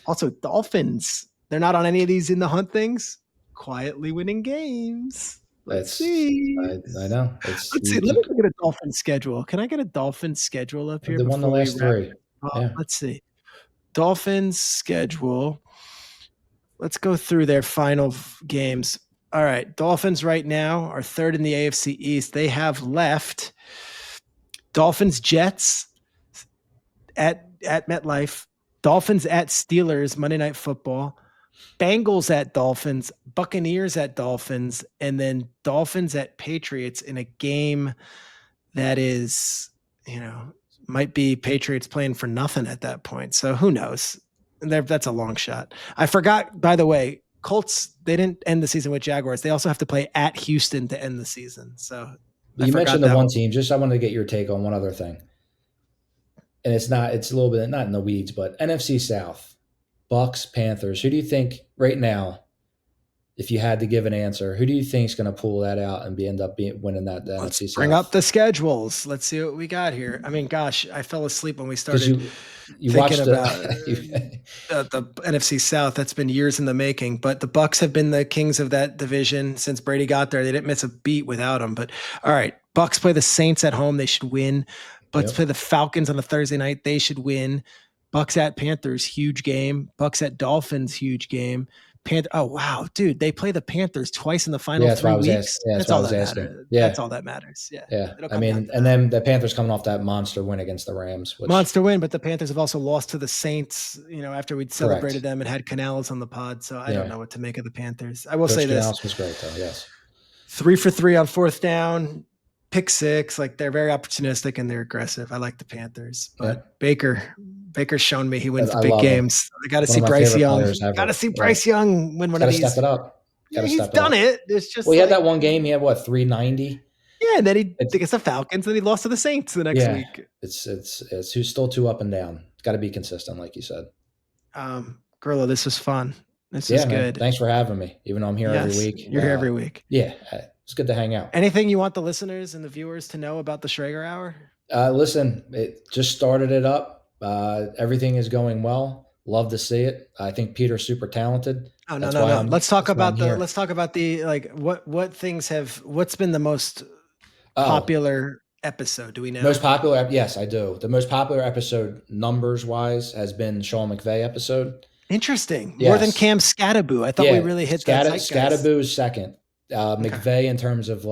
also Dolphins. They're not on any of these in the hunt things. Quietly winning games. Let's see. I know. Let's see. Let me look at a Dolphins schedule. Can I get a Dolphins schedule up here? They won the last 3. Let's see. Dolphins schedule. Let's go through their final games. All right. Dolphins right now are 3rd in the AFC East. They have left Dolphins Jets at MetLife, Dolphins at Steelers, Monday Night Football, Bengals at Dolphins, Buccaneers at Dolphins, and then Dolphins at Patriots in a game that is, might be Patriots playing for nothing at that point. So who knows? That's a long shot. I forgot, by the way, Colts, they didn't end the season with Jaguars. They also have to play at Houston to end the season. So you mentioned the one team. Just I wanted to get your take on one other thing. And it's a little bit not in the weeds, but NFC South, Bucks, Panthers. Who do you think right now, if you had to give an answer, who do you think is going to pull that out and end up winning that NFC South? Bring up the schedules. Let's see what we got here. I mean, gosh, I fell asleep when we started thinking about the NFC South. That's been years in the making. But the Bucks have been the kings of that division since Brady got there. They didn't miss a beat without him. But all right, Bucks play the Saints at home. They should win. Bucks play the Falcons on a Thursday night. They should win. Bucks at Panthers, huge game. Bucks at Dolphins, huge game. Oh, wow, dude. They play the Panthers twice in the final 3 weeks. That's all that matters. Yeah. That's all that matters. Yeah. I mean, and then the Panthers coming off that monster win against the Rams. Monster win, but the Panthers have also lost to the Saints, after we'd celebrated them and had Canales on the pod. So I don't know what to make of the Panthers. I will say this. Canales was great, though, yes. 3 for 3 on 4th down. Pick 6, they're very opportunistic and they're aggressive. I like the Panthers, but Baker's shown me he wins the big games. I got to see Bryce Young. Got to see Bryce Young win one of these. Got to step it up. He's done it. It's just he had that one game. He had 390. Yeah, and then he against the Falcons, and he lost to the Saints the next week. It's who's still too up and down. It's got to be consistent, like you said. Grillo, this was fun. This is man, good. thanks for having me, even though I'm here every week. You're here every week. Yeah, it's good to hang out. Anything you want the listeners and the viewers to know about the Schrager Hour? Listen, it just started it up. Everything is going well. Love to see it. I think Peter's super talented. Oh, no. Let's talk about the like what's been the most popular episode? Do we know? Most popular? Yes, I do. The most popular episode numbers wise has been Sean McVay episode. Interesting. Yes. More than Cam Scattaboo. I thought we really hit that. Scattaboo is second. McVay in terms of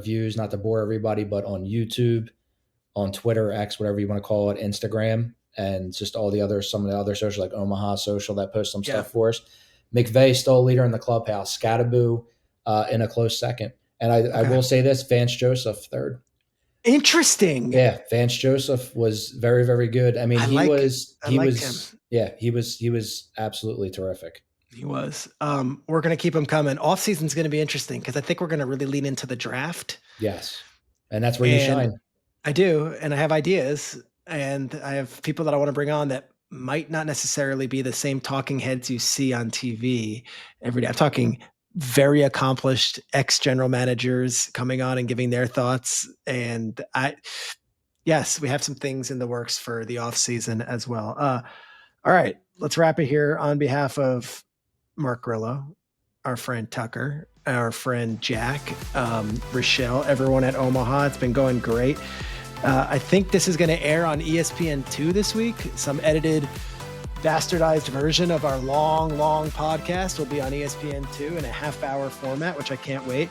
views, not to bore everybody, but on YouTube, on Twitter, X, whatever you want to call it, Instagram, and just some of the other social like Omaha Social that posts some stuff for us. McVay still a leader in the clubhouse. Scattaboo in a close second. And I will say this, Vance Joseph third. Interesting. Yeah, Vance Joseph was very, very good. I mean, he was absolutely terrific. He was. We're going to keep him coming. Off season's going to be interesting because I think we're going to really lean into the draft. Yes. And that's where you shine. I do. And I have ideas and I have people that I want to bring on that might not necessarily be the same talking heads you see on TV every day. I'm talking very accomplished ex-general managers coming on and giving their thoughts. And yes, we have some things in the works for the off season as well. All right, let's wrap it here on behalf of Mark Grillo, our friend Tucker, our friend Jack, Rochelle, everyone at Omaha. It's been going great. I think this is going to air on ESPN2 this week. Some edited, bastardized version of our long podcast will be on ESPN2 in a half-hour format, which I can't wait.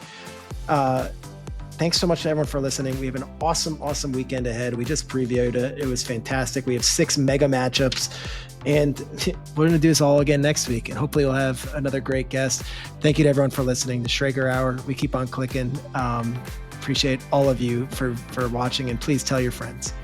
Thanks so much to everyone for listening. We have an awesome weekend ahead. We just previewed it. It was fantastic. We have 6 mega matchups, and we're going to do this all again next week, and hopefully we'll have another great guest. Thank you to everyone for listening. The Schrager Hour, we keep on clicking. Appreciate all of you for watching, and please tell your friends.